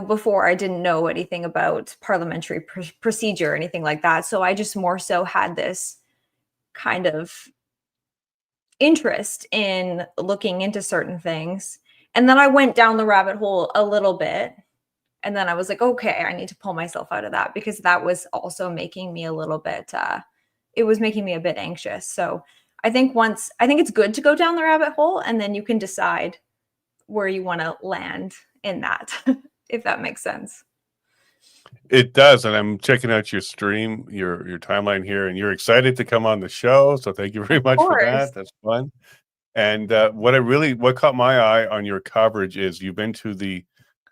before I didn't know anything about parliamentary procedure or anything like that. So I just more so had this kind of interest in looking into certain things. And then I went down the rabbit hole a little bit. And then I was like, okay, I need to pull myself out of that, because that was also making me a little bit, it was making me a bit anxious. So I think it's good to go down the rabbit hole, and then you can decide where you want to land in that, if that makes sense. It does, and I'm checking out your stream, your timeline here, and you're excited to come on the show. So thank you very much for that. That's fun. And what caught my eye on your coverage is you've been to the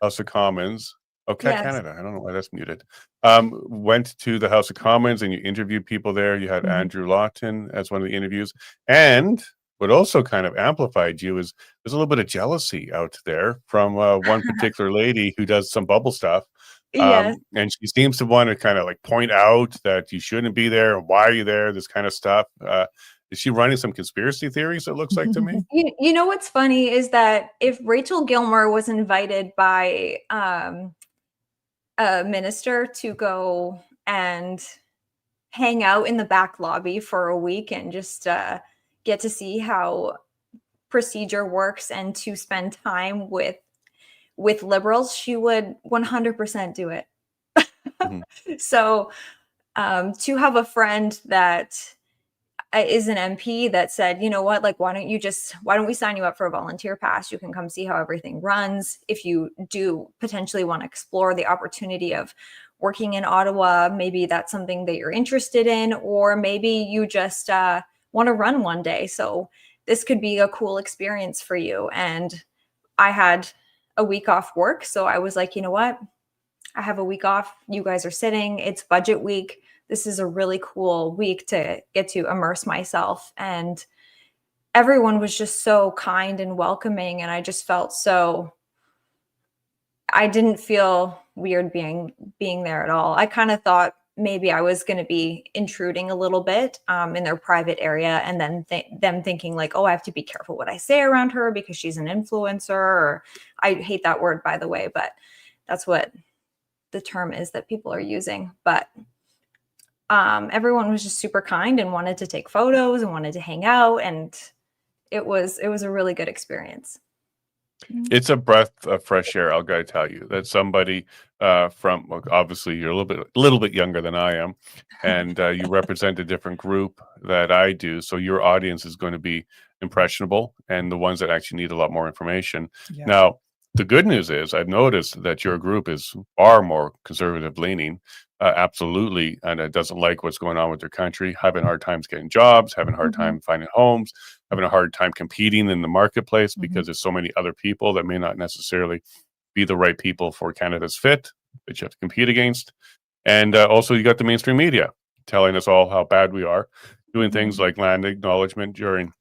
House of Commons. Okay, Canada. I don't know why that's muted. Went to the House of Commons and you interviewed people there. You had Andrew Lawton as one of the interviews, and what also kind of amplified you is there's a little bit of jealousy out there from one particular lady who does some bubble stuff. Yes. And she seems to want to kind of like point out that you shouldn't be there. And why are you there? This kind of stuff. Is she running some conspiracy theories? It looks like to me. You know what's funny is that if Rachel Gilmore was invited by a minister to go and hang out in the back lobby for a week and just get to see how procedure works and to spend time with liberals, she would 100% do it. Mhm. So to have a friend that is an MP that said, you know what, like, why don't we sign you up for a volunteer pass? You can come see how everything runs. If you do potentially want to explore the opportunity of working in Ottawa, maybe that's something that you're interested in, or maybe you just want to run one day. So this could be a cool experience for you. And I had a week off work. So I was like, you know what? I have a week off. You guys are sitting. It's budget week. This is a really cool week to get to immerse myself. And everyone was just so kind and welcoming. And I just felt I didn't feel weird being there at all. I kind of thought maybe I was going to be intruding a little bit in their private area, and then them thinking like, oh, I have to be careful what I say around her because she's an influencer. Or I hate that word, by the way, but that's what the term is that people are using. But everyone was just super kind and wanted to take photos and wanted to hang out, and it was a really good experience. It's a breath of fresh air. I'll gotta tell you that somebody from well, obviously you're a little bit younger than I am, and you represent a different group that I do. So your audience is going to be impressionable, and the ones that actually need a lot more information. Yeah. Now, the good news is I've noticed that your group is far more conservative leaning. Absolutely, and it doesn't like what's going on with their country, having hard times getting jobs, having a hard time finding homes, having a hard time competing in the marketplace because there's so many other people that may not necessarily be the right people for Canada's fit that you have to compete against. And also, you got the mainstream media telling us all how bad we are, doing things like land acknowledgement during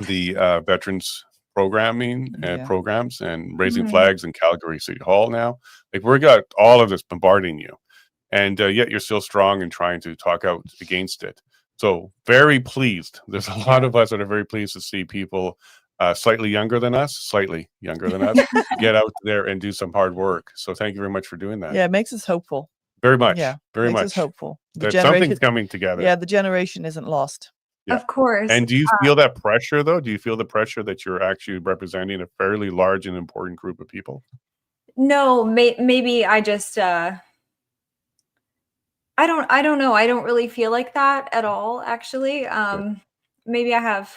the veterans programming and programs, and raising flags in Calgary City Hall now. Like, we got all of this bombarding you. And yet you're still strong and trying to talk out against it. So very pleased. There's a lot of us that are very pleased to see people slightly younger than us, get out there and do some hard work. So thank you very much for doing that. Yeah, it makes us hopeful. Very much. Yeah, Very makes much. us hopeful. That something's coming together. Yeah, the generation isn't lost. Yeah. Of course. And do you feel that pressure, though? Do you feel the pressure that you're actually representing a fairly large and important group of people? No, maybe I just I don't know. I don't really feel like that at all, actually. Maybe I have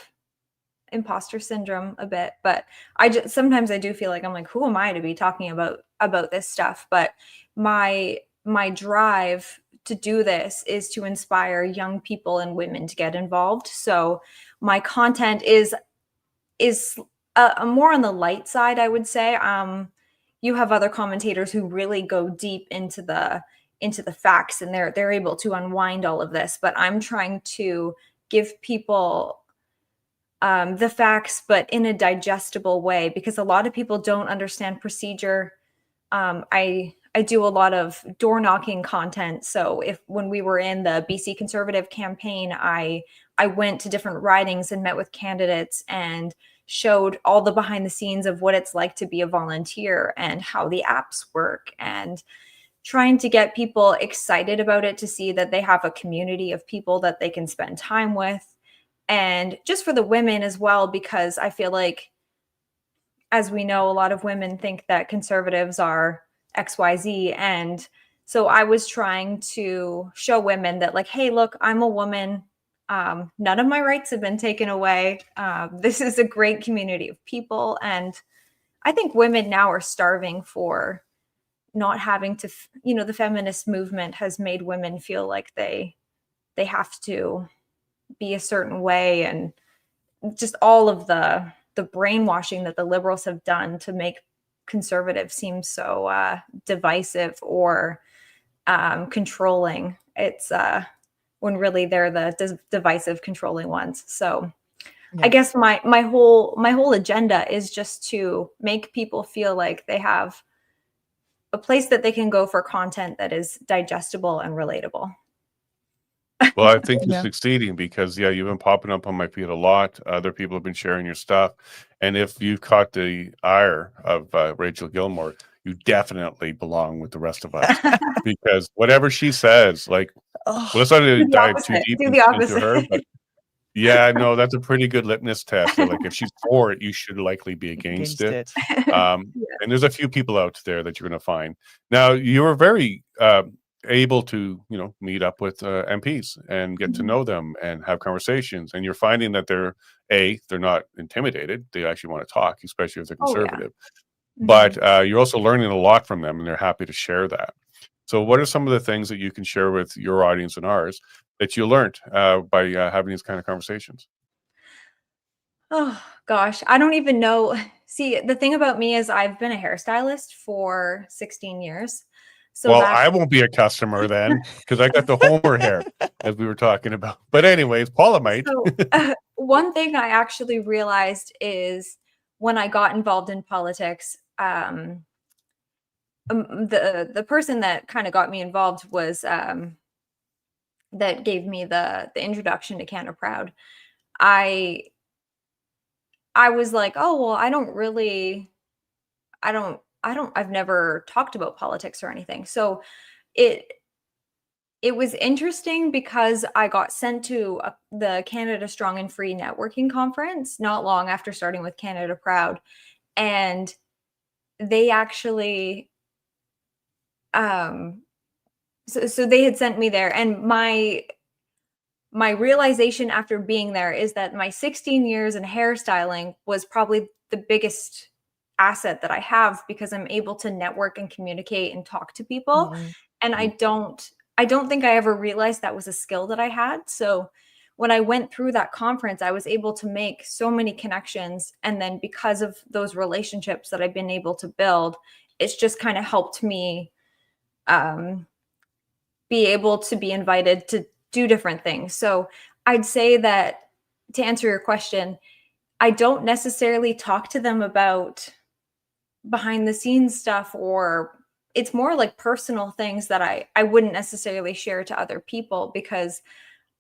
imposter syndrome a bit, but sometimes I do feel like I'm like, who am I to be talking about this stuff? But my drive to do this is to inspire young people and women to get involved. So my content is more on the light side, I would say. You have other commentators who really go deep into the facts, and they're able to unwind all of this, but I'm trying to give people the facts, but in a digestible way, because a lot of people don't understand procedure. I do a lot of door knocking content. So when we were in the BC Conservative campaign, I went to different ridings and met with candidates and showed all the behind the scenes of what it's like to be a volunteer and how the apps work, and trying to get people excited about it, to see that they have a community of people that they can spend time with. And just for the women as well, because I feel like, as we know, a lot of women think that conservatives are XYZ. And so I was trying to show women that, like, hey, look, I'm a woman. None of my rights have been taken away. This is a great community of people. And I think women now are starving for not having to, the feminist movement has made women feel like they have to be a certain way, and just all of the brainwashing that the liberals have done to make conservatives seem so divisive or controlling. It's when really they're the divisive, controlling ones. So I guess my whole agenda is just to make people feel like they have a place that they can go for content that is digestible and relatable. Well, I think you're Yeah. succeeding because, yeah, you've been popping up on my feed a lot. Other people have been sharing your stuff. And if you've caught the ire of Rachel Gilmore, you definitely belong with the rest of us because whatever she says, like, well, Oh, let's not Do the dive too opposite. deep Do the into her, opposite. but yeah, no, that's a pretty good litmus test. That, like, if she's for it, you should likely be against against it. it. Yeah. And there's a few people out there that you're going to find. Now, you were very able to, meet up with MPs and get to Mhm. know them and have conversations. And you're finding that they're not intimidated. They actually want to talk, especially if they're Oh, yeah. conservative. Mhm. But you're also learning a lot from them, and they're happy to share that. So, what are some of the things that you can share with your audience and ours that you learned by having these kind of conversations? Oh gosh, I don't even know. See, the thing about me is I've been a hairstylist for 16 years. So Well, that I won't be a customer then because I got the Homer hair, as we were talking about. But anyways, Paula might. so one thing I actually realized is when I got involved in politics, the person that kind of got me involved was that gave me the introduction to Canada Proud. I I was like, oh well, I've never talked about politics or anything. So it it was interesting because I got sent to the Canada Strong and Free networking conference not long after starting with Canada Proud, and they actually um so they had sent me there, and my realization after being there is that my 16 years in hairstyling was probably the biggest asset that I have because I'm able to network and communicate and talk to people. Mm-mm. And I don't think I ever realized that was a skill that I had. So when I went through that conference, I was able to make so many connections, and then because of those relationships that I've been able to build, it's just kind of helped me um be able to be invited to do different things. So I'd say that to answer your question, I don't necessarily talk to them about behind the scenes stuff, or it's more like personal things that I wouldn't necessarily share to other people because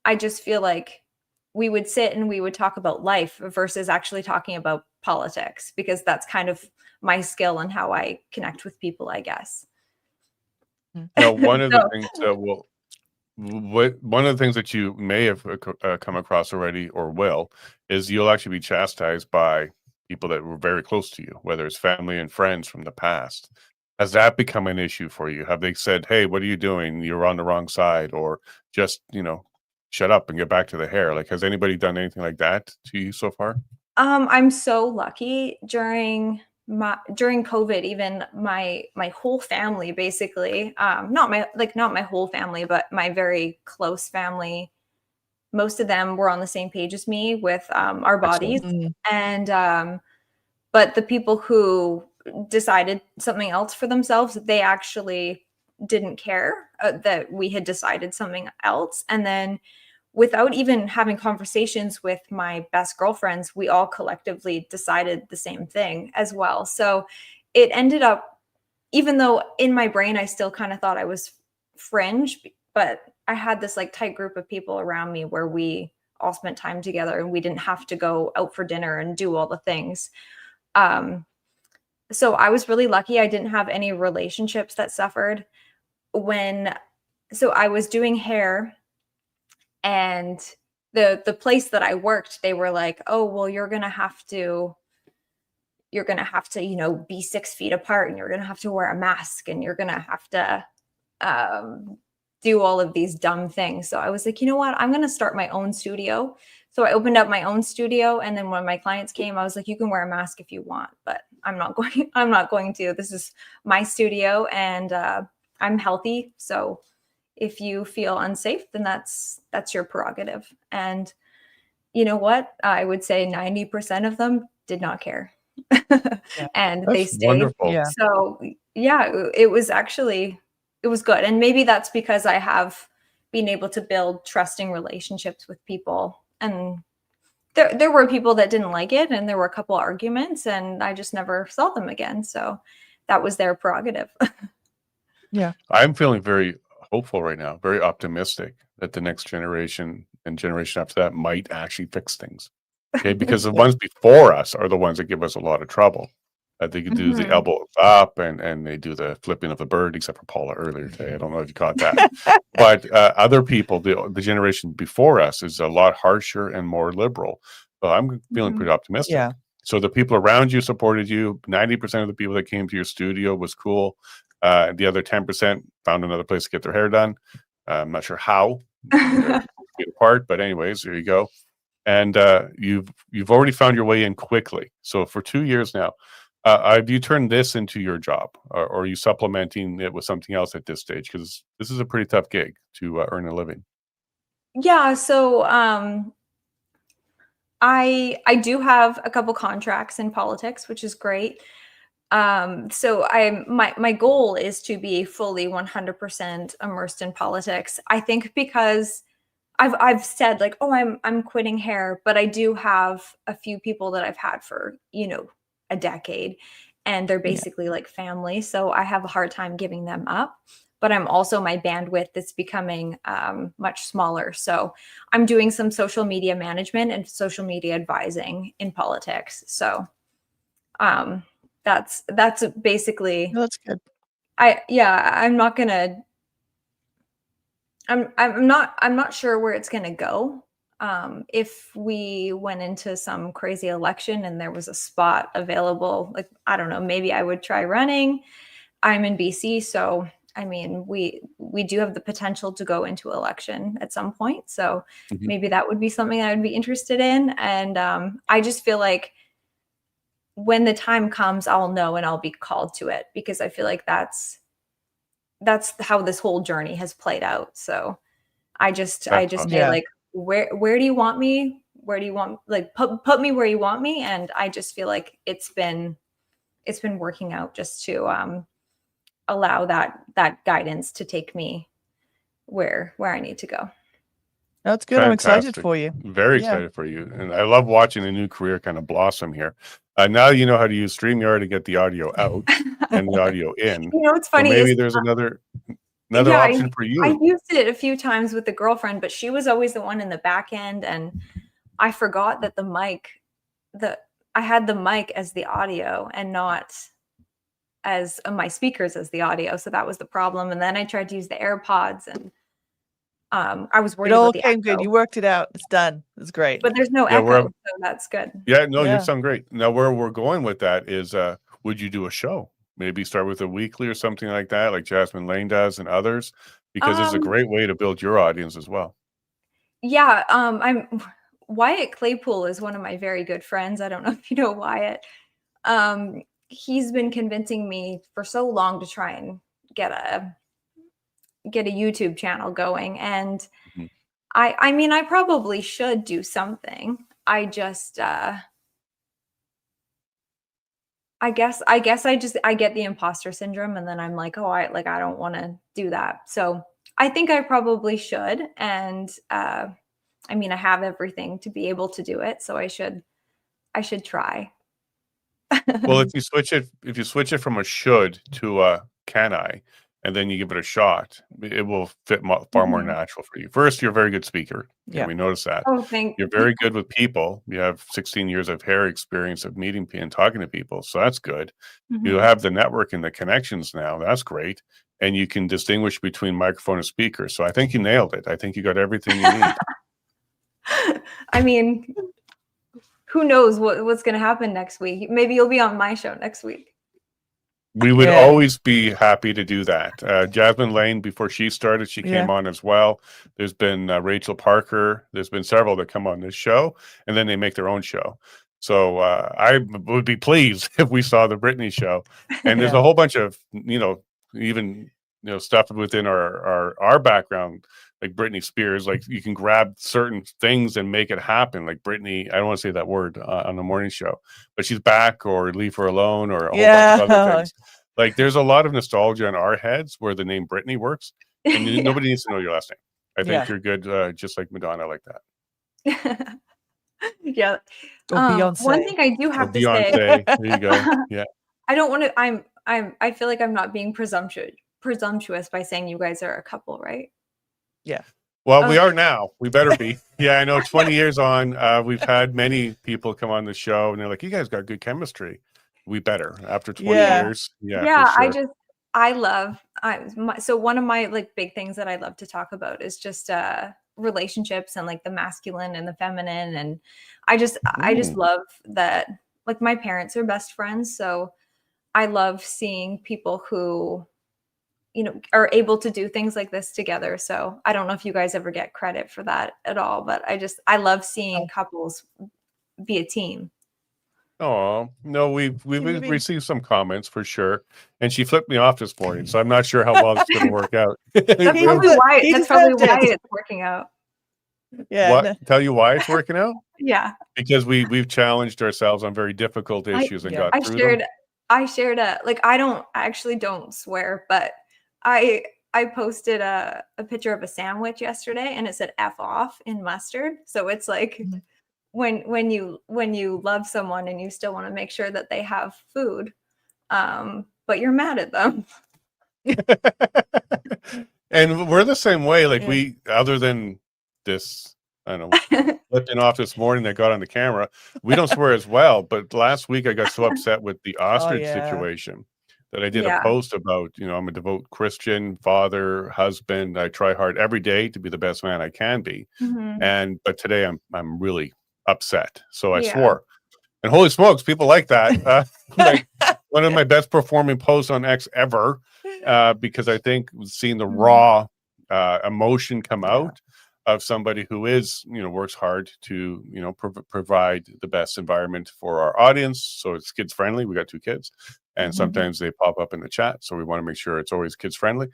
I just feel like we would sit and we would talk about life versus actually talking about politics because that's kind of my skill and how I connect with people, I guess. Now, one of the So, things one of the things that you may have come across already or will is you'll actually be chastised by people that were very close to you, whether it's family and friends from the past. Has that become an issue for you? Have they said, "Hey, what are you doing? You're on the wrong side," or just shut up and get back to the hair? Like, has anybody done anything like that to you so far? I'm so lucky during COVID, even my whole family basically, not my whole family, but my very close family, most of them were on the same page as me with our Excellent. bodies. Mm. And but the people who decided something else for themselves, they actually didn't care that we had decided something else. And then without even having conversations with my best girlfriends, we all collectively decided the same thing as well. So it ended up, even though in my brain I still kind of thought I was fringe, but I had this like tight group of people around me where we all spent time together and we didn't have to go out for dinner and do all the things. Um, so I was really lucky. I didn't have any relationships that suffered when, so I was doing hair, and the place that I worked, they were like, "Oh, well, you're gonna have to, be 6 feet apart, and you're gonna have to wear a mask, and you're gonna have to um, do all of these dumb things." So I was like, you know what? I'm gonna start my own studio. So I opened up my own studio, and then when my clients came, I was like, you can wear a mask if you want, but I'm not going. I'm not going to. This is my studio, and I'm healthy, so if you feel unsafe, then that's your prerogative. And you know what? I would say 90% of them did not care. Yeah. And they That's stayed. wonderful. Yeah. So yeah, it was good. And maybe that's because I have been able to build trusting relationships with people. And there were people that didn't like it, and there were a couple arguments, and I just never saw them again. So that was their prerogative. Yeah. I'm feeling very hopeful right now, very optimistic that the next generation and generation after that might actually fix things. Okay, because the ones before us are the ones that give us a lot of trouble. They could do the elbow up and they do the flipping of the bird, except for Paula earlier today. I don't know if you caught that. But other people, the generation before us is a lot harsher and more liberal. So I'm feeling pretty optimistic. Yeah. So the people around you supported you. 90% of the people that came to your studio was cool. The other 10% found another place to get their hair done. I'm not sure how. They're apart, but anyways, there you go. And you've already found your way in quickly. So for 2 years now, have you turned this into your job, or are you supplementing it with something else at this stage? Because this is a pretty tough gig to earn a living. Yeah, so I do have a couple contracts in politics, which is great. So my goal is to be fully 100% immersed in politics. I think because I've said like, oh, I'm quitting hair, but I do have a few people that I've had for, a decade, and they're basically like family. So I have a hard time giving them up. But I'm also, my bandwidth is becoming much smaller. So I'm doing some social media management and social media advising in politics. So that's basically. That's good. I'm not gonna. I'm not sure where it's gonna go. If we went into some crazy election and there was a spot available, like, I don't know, maybe I would try running. I'm in BC, so I mean, we do have the potential to go into election at some point. So maybe that would be something I would be interested in. And I just feel like when the time comes, I'll know and I'll be called to it, because I feel like that's how this whole journey has played out. So I just say like, where do you want me? Where do you want, like, put me where you want me? And I just feel like it's been working out just to allow that guidance to take me where I need to go. That's good. I'm excited for you. Very excited for you. And I love watching a new career kind of blossom here. Now you know how to use StreamYard to get the audio out and the audio in. It's funny. So maybe there's another option for you. I used it a few times with the girlfriend, but she was always the one in the back end, and I forgot that I had the mic as the audio and not as my speakers as the audio. So that was the problem. And then I tried to use the AirPods, and I was worried about the echo. It all came good. You worked it out. It's done. It's great. But there's no echo, so that's good. Yeah, no, you sound great. Now, where we're going with that is, would you do a show? Maybe start with a weekly or something like that, like Jasmine Lane does and others, because it's a great way to build your audience as well. Yeah, Wyatt Claypool is one of my very good friends. I don't know if you know Wyatt. He's been convincing me for so long to try and get a YouTube channel going, and I mean, I probably should do something. I just I guess I get the imposter syndrome, and then I'm like, oh, I don't want to do that. So I think I probably should. And I mean, I have everything to be able to do it. So I should try. Well, if you switch it from a should to a can I, and then you give it a shot, it will fit far more natural for you. First, you're a very good speaker. Yeah, we noticed that. Oh, thank you. You're very good with people. You have 16 years of hair experience of meeting and talking to people, so that's good. You have the network and the connections now. That's great, and you can distinguish between microphone and speaker. So I think you nailed it. I think you got everything you need. I mean, who knows what's going to happen next week? Maybe you'll be on my show next week. We would always be happy to do that. Jasmine Lane, before she started, she came on as well. There's been Rachel Parker. There's been several that come on this show, and then they make their own show. So I would be pleased if we saw the Brittany show. And there's a whole bunch of, even stuff within our background, like Britney Spears. Like, you can grab certain things and make it happen. Like Brittany, I don't want to say that word on the morning show, but she's back, or Leave Her Alone, or a whole bunch of other things. Like, there's a lot of nostalgia in our heads where the name Brittany works, and nobody needs to know your last name. I think you're good, just like Madonna, like that. Yeah. Or Beyonce. One thing I do Or have to say, Beyonce. There you go. Yeah. I don't want to. I feel like I'm not being presumptuous by saying you guys are a couple, right? Yeah. Well, we Okay. are now. We better be. Yeah, I know 20 years on, we've had many people come on the show and they're like, you guys got good chemistry. We better after 20 Yeah. years. Yeah, Yeah, for sure. So one of my like big things that I love to talk about is just relationships and like the masculine and the feminine, and I just Mm. love that, like, my parents are best friends, so I love seeing people who, you know, are able to do things like this together. So I don't know if you guys ever get credit for that at all, but I love seeing couples be a team. Oh, no, we've Maybe. received some comments for sure. And she flipped me off this morning, so I'm not sure how well it's going to work out. That's He probably deserved- why he that's probably deserved why it. it's working out. Yeah. What? No. Tell you why it's working out? Yeah. Because we've challenged ourselves on very difficult issues and yeah. got through them. I shared a, like, I actually don't swear, but I posted a picture of a sandwich yesterday and it said F off in mustard. So it's like Mhm. when you love someone and you still want to make sure that they have food, but you're mad at them. And we're the same way. Like Yeah. other than this, I don't know, flipping off this morning that got on the camera, we don't swear as well. But last week I got so upset with the ostrich yeah. situation that I did Yeah. a post about, I'm a devout Christian, father, husband. I try hard every day to be the best man I can be. Mhm. But today I'm really upset. So I Yeah. swore. And holy smokes, people like that. Like one of my best performing posts on X ever, because I think seeing the raw emotion come out of somebody who is, works hard to, provide the best environment for our audience. So it's kids friendly. We got 2 kids, and sometimes they pop up in the chat. So we want to make sure it's always kids friendly.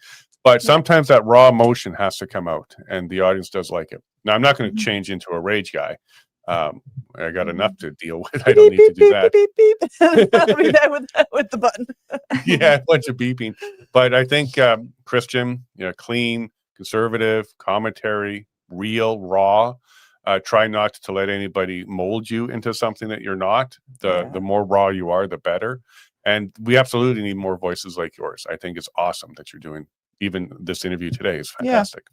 But sometimes that raw emotion has to come out, and the audience does like it. Now, I'm not going to change into a rage guy. I got enough to deal with. I don't need to do that. Beep, beep, beep. I'll be there with the button. Yeah, a bunch of beeping. But I think Christian, clean, conservative, commentary, real, raw. Try not to let anybody mold you into something that you're not. The more raw you are, the better. And we absolutely need more voices like yours. I think it's awesome that you're doing. Even this interview today is fantastic.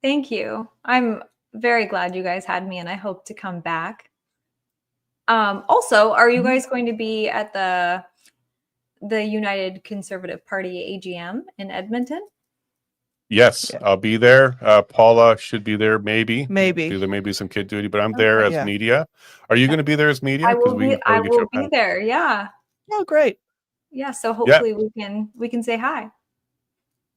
Thank you. I'm very glad you guys had me, and I hope to come back. Also, are you guys going to be at the United Conservative Party AGM in Edmonton? Yes, I'll be there. Paula should be there, maybe. Maybe. There may be some kid duty, but I'm there as Yeah. media. Are you going to be there as media? I will we be. can probably I get you will a be pass. there. Yeah. Oh, great. Yeah. So hopefully we can say hi.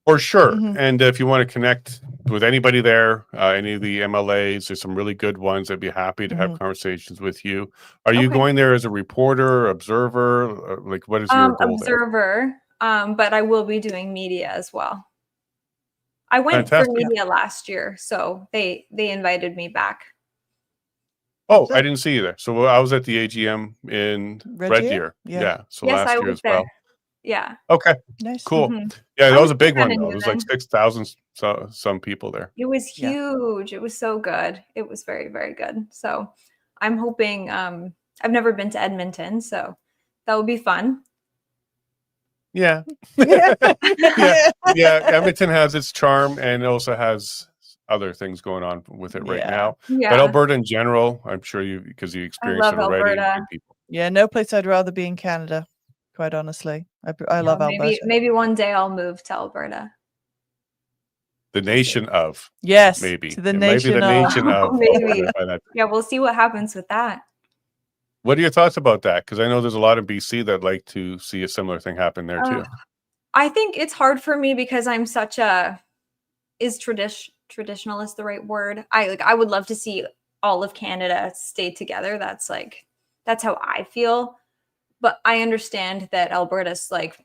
For sure. Mhm. And if you want to connect with anybody there, any of the MLAs, there's some really good ones. I'd be happy to have conversations with you. Are you going there as a reporter, observer? Like, what is your goal Observer, but I will be doing media as well. I went Fantastic. for media last year, so they invited me back. Oh, I didn't see you there. So I was at the AGM in Red Deer? Deer. Yeah. So Yes, last I year was as there. well. Yeah. Okay. Nice. Cool. Mhm. Yeah, that I was a was big kinda one though. new It was like then. 6,000 some people there. It was Yeah. huge. It was so good. It was very, very good. So I'm hoping, I've never been to Edmonton, so that will be fun. Yeah. Yeah. Yeah. Edmonton has its charm and it also has other things going on with it right Yeah. now. Yeah. But Alberta in general, I'm sure because you I experienced love it already. Alberta. Good people. Yeah, no place I'd rather be in Canada, quite honestly. I love Alberta. Maybe one day I'll move to Alberta. The nation of. Yes, Maybe. to the It might be nation the of. nation of. Maybe. Alberta by that. Yeah, we'll see what happens with that. What are your thoughts about that? Because I know there's a lot in BC that like to see a similar thing happen there too. I think it's hard for me because I'm such a traditionalist the right word? I would love to see all of Canada stay together. That's how I feel. But I understand that Alberta's like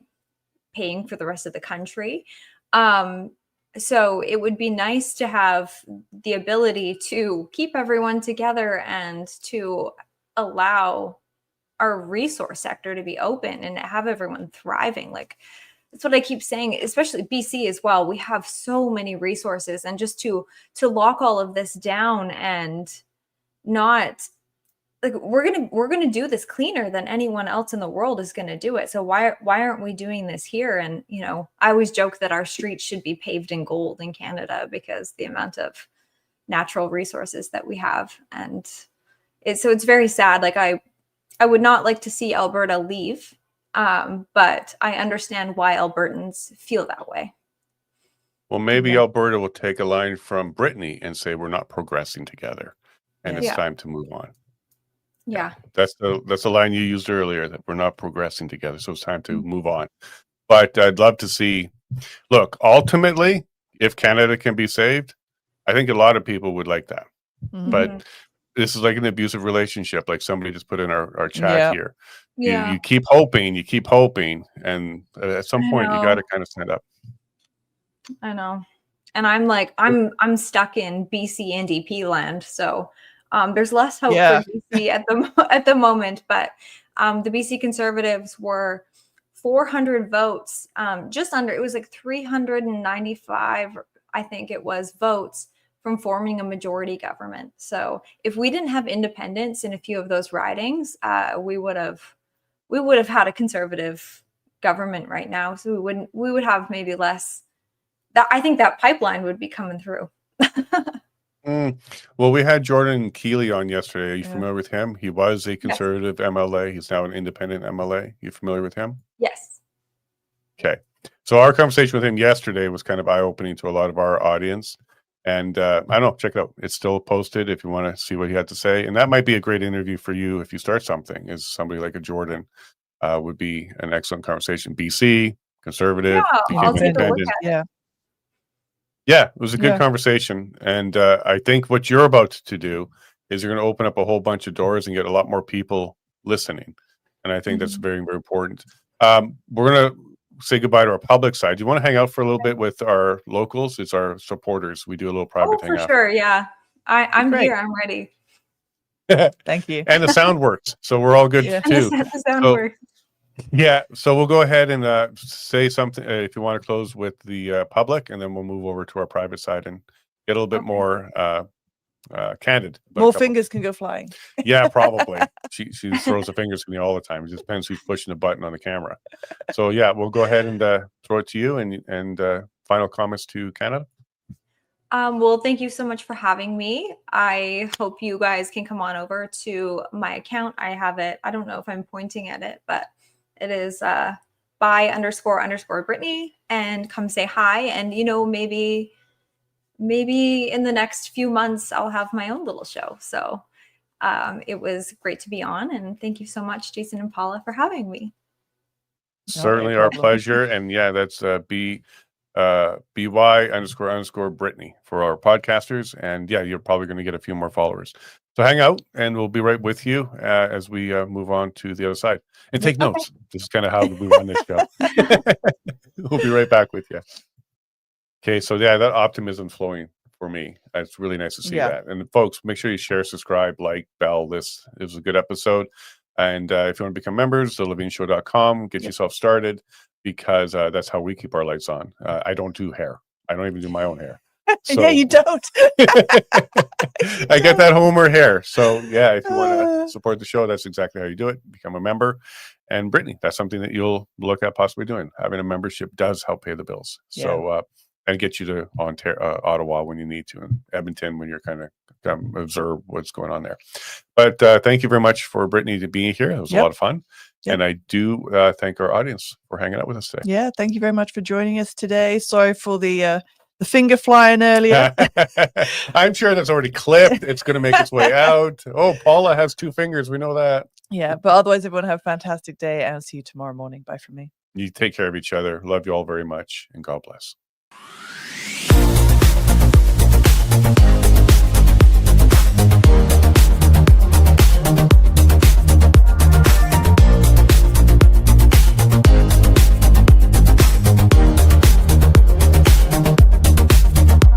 paying for the rest of the country. So it would be nice to have the ability to keep everyone together and to allow our resource sector to be open and have everyone thriving. Like, that's what I keep saying, especially BC as well. We have so many resources, and just to lock all of this down and not like we're gonna do this cleaner than anyone else in the world is gonna do it. So why aren't we doing this here? And I always joke that our streets should be paved in gold in Canada because the amount of natural resources that we have. And it's very sad. Like I would not like to see Alberta leave, but I understand why Albertans feel that way. Well, maybe Alberta will take a line from Brittany and say we're not progressing together, and it's time to move on. Yeah, that's the line you used earlier, that we're not progressing together, so it's time to move on. But I'd love to see. Look, ultimately, if Canada can be saved, I think a lot of people would like that. But this is like an abusive relationship, like somebody just put in our chat here. You keep hoping, and at some point you got to kind of stand up. I know. And I'm like, I'm stuck in BC NDP land, so there's less hope for BC at the moment. But the BC Conservatives were 400 votes, just under. It was like 395, I think it was, votes from forming a majority government. So if we didn't have independence in a few of those ridings, we would have had a Conservative government right now. So we would have maybe less. I think that pipeline would be coming through. Well, we had Jordan Keeley on yesterday. Are you familiar with him? He was a Conservative MLA. He's now an independent MLA. You familiar with him? Yes. Okay. So our conversation with him yesterday was kind of eye-opening to a lot of our audience. And I don't know, check it out. It's still posted if you want to see what he had to say. And that might be a great interview for you if you start something. Is somebody like a Jordan would be an excellent conversation. BC, Conservative, I'll take a look at it. Yeah, it was a good conversation. And I think what you're about to do is you're going to open up a whole bunch of doors and get a lot more people listening. And I think that's very, very important. We're going to say goodbye to our public side. Do you want to hang out for a little bit with our locals? It's our supporters. We do a little private hangout. For sure, yeah. I'm here. I'm ready. Thank you. And the sound works, so we're all good too. The sound works. Yeah, so we'll go ahead and say something if you want to close with the public, and then we'll move over to our private side and get a little bit more candid. More fingers can go flying. Yeah, probably. She throws the fingers at me all the time. It just depends who's pushing the button on the camera. So yeah, we'll go ahead and throw it to you, and final comments to Canada. Well, thank you so much for having me. I hope you guys can come on over to my account. I have it. I don't know if I'm pointing at it, but it is by__Brittany, and come say hi. And maybe in the next few months I'll have my own little show. So it was great to be on, and thank you so much, Jason and Paula, for having me. Certainly our pleasure. And yeah, that's by__Brittany for our podcasters. And yeah, you're probably going to get a few more followers. So hang out, and we'll be right with you as we move on to the other side. And take notes. This is kind of how we run this show. We'll be right back with you. Okay, so yeah, that optimism's flowing for me. It's really nice to see that. And folks, make sure you share, subscribe, like, bell. This is a good episode. And if you want to become members, thelevingshow.com, get yourself started, because that's how we keep our lights on. I don't do hair. I don't even do my own hair. So, yeah, you don't. I get that Homer hair. So yeah, if you want to support the show, that's exactly how you do it. Become a member. And Brittany, that's something that you'll look at possibly doing. Having a membership does help pay the bills. Yeah. So and get you to Ottawa when you need to, and Edmonton when you're kind of observe what's going on there. But thank you very much for Brittany to be here. It was a lot of fun. And I do thank our audience for hanging out with us today. Yeah, thank you very much for joining us today. Sorry for the finger flying earlier. I'm sure that's already clipped. It's going to make its way out. Oh, Paula has 2 fingers. We know that. Yeah, but otherwise, everyone have a fantastic day, and I'll see you tomorrow morning. Bye from me. You take care of each other. Love you all very much, and God bless.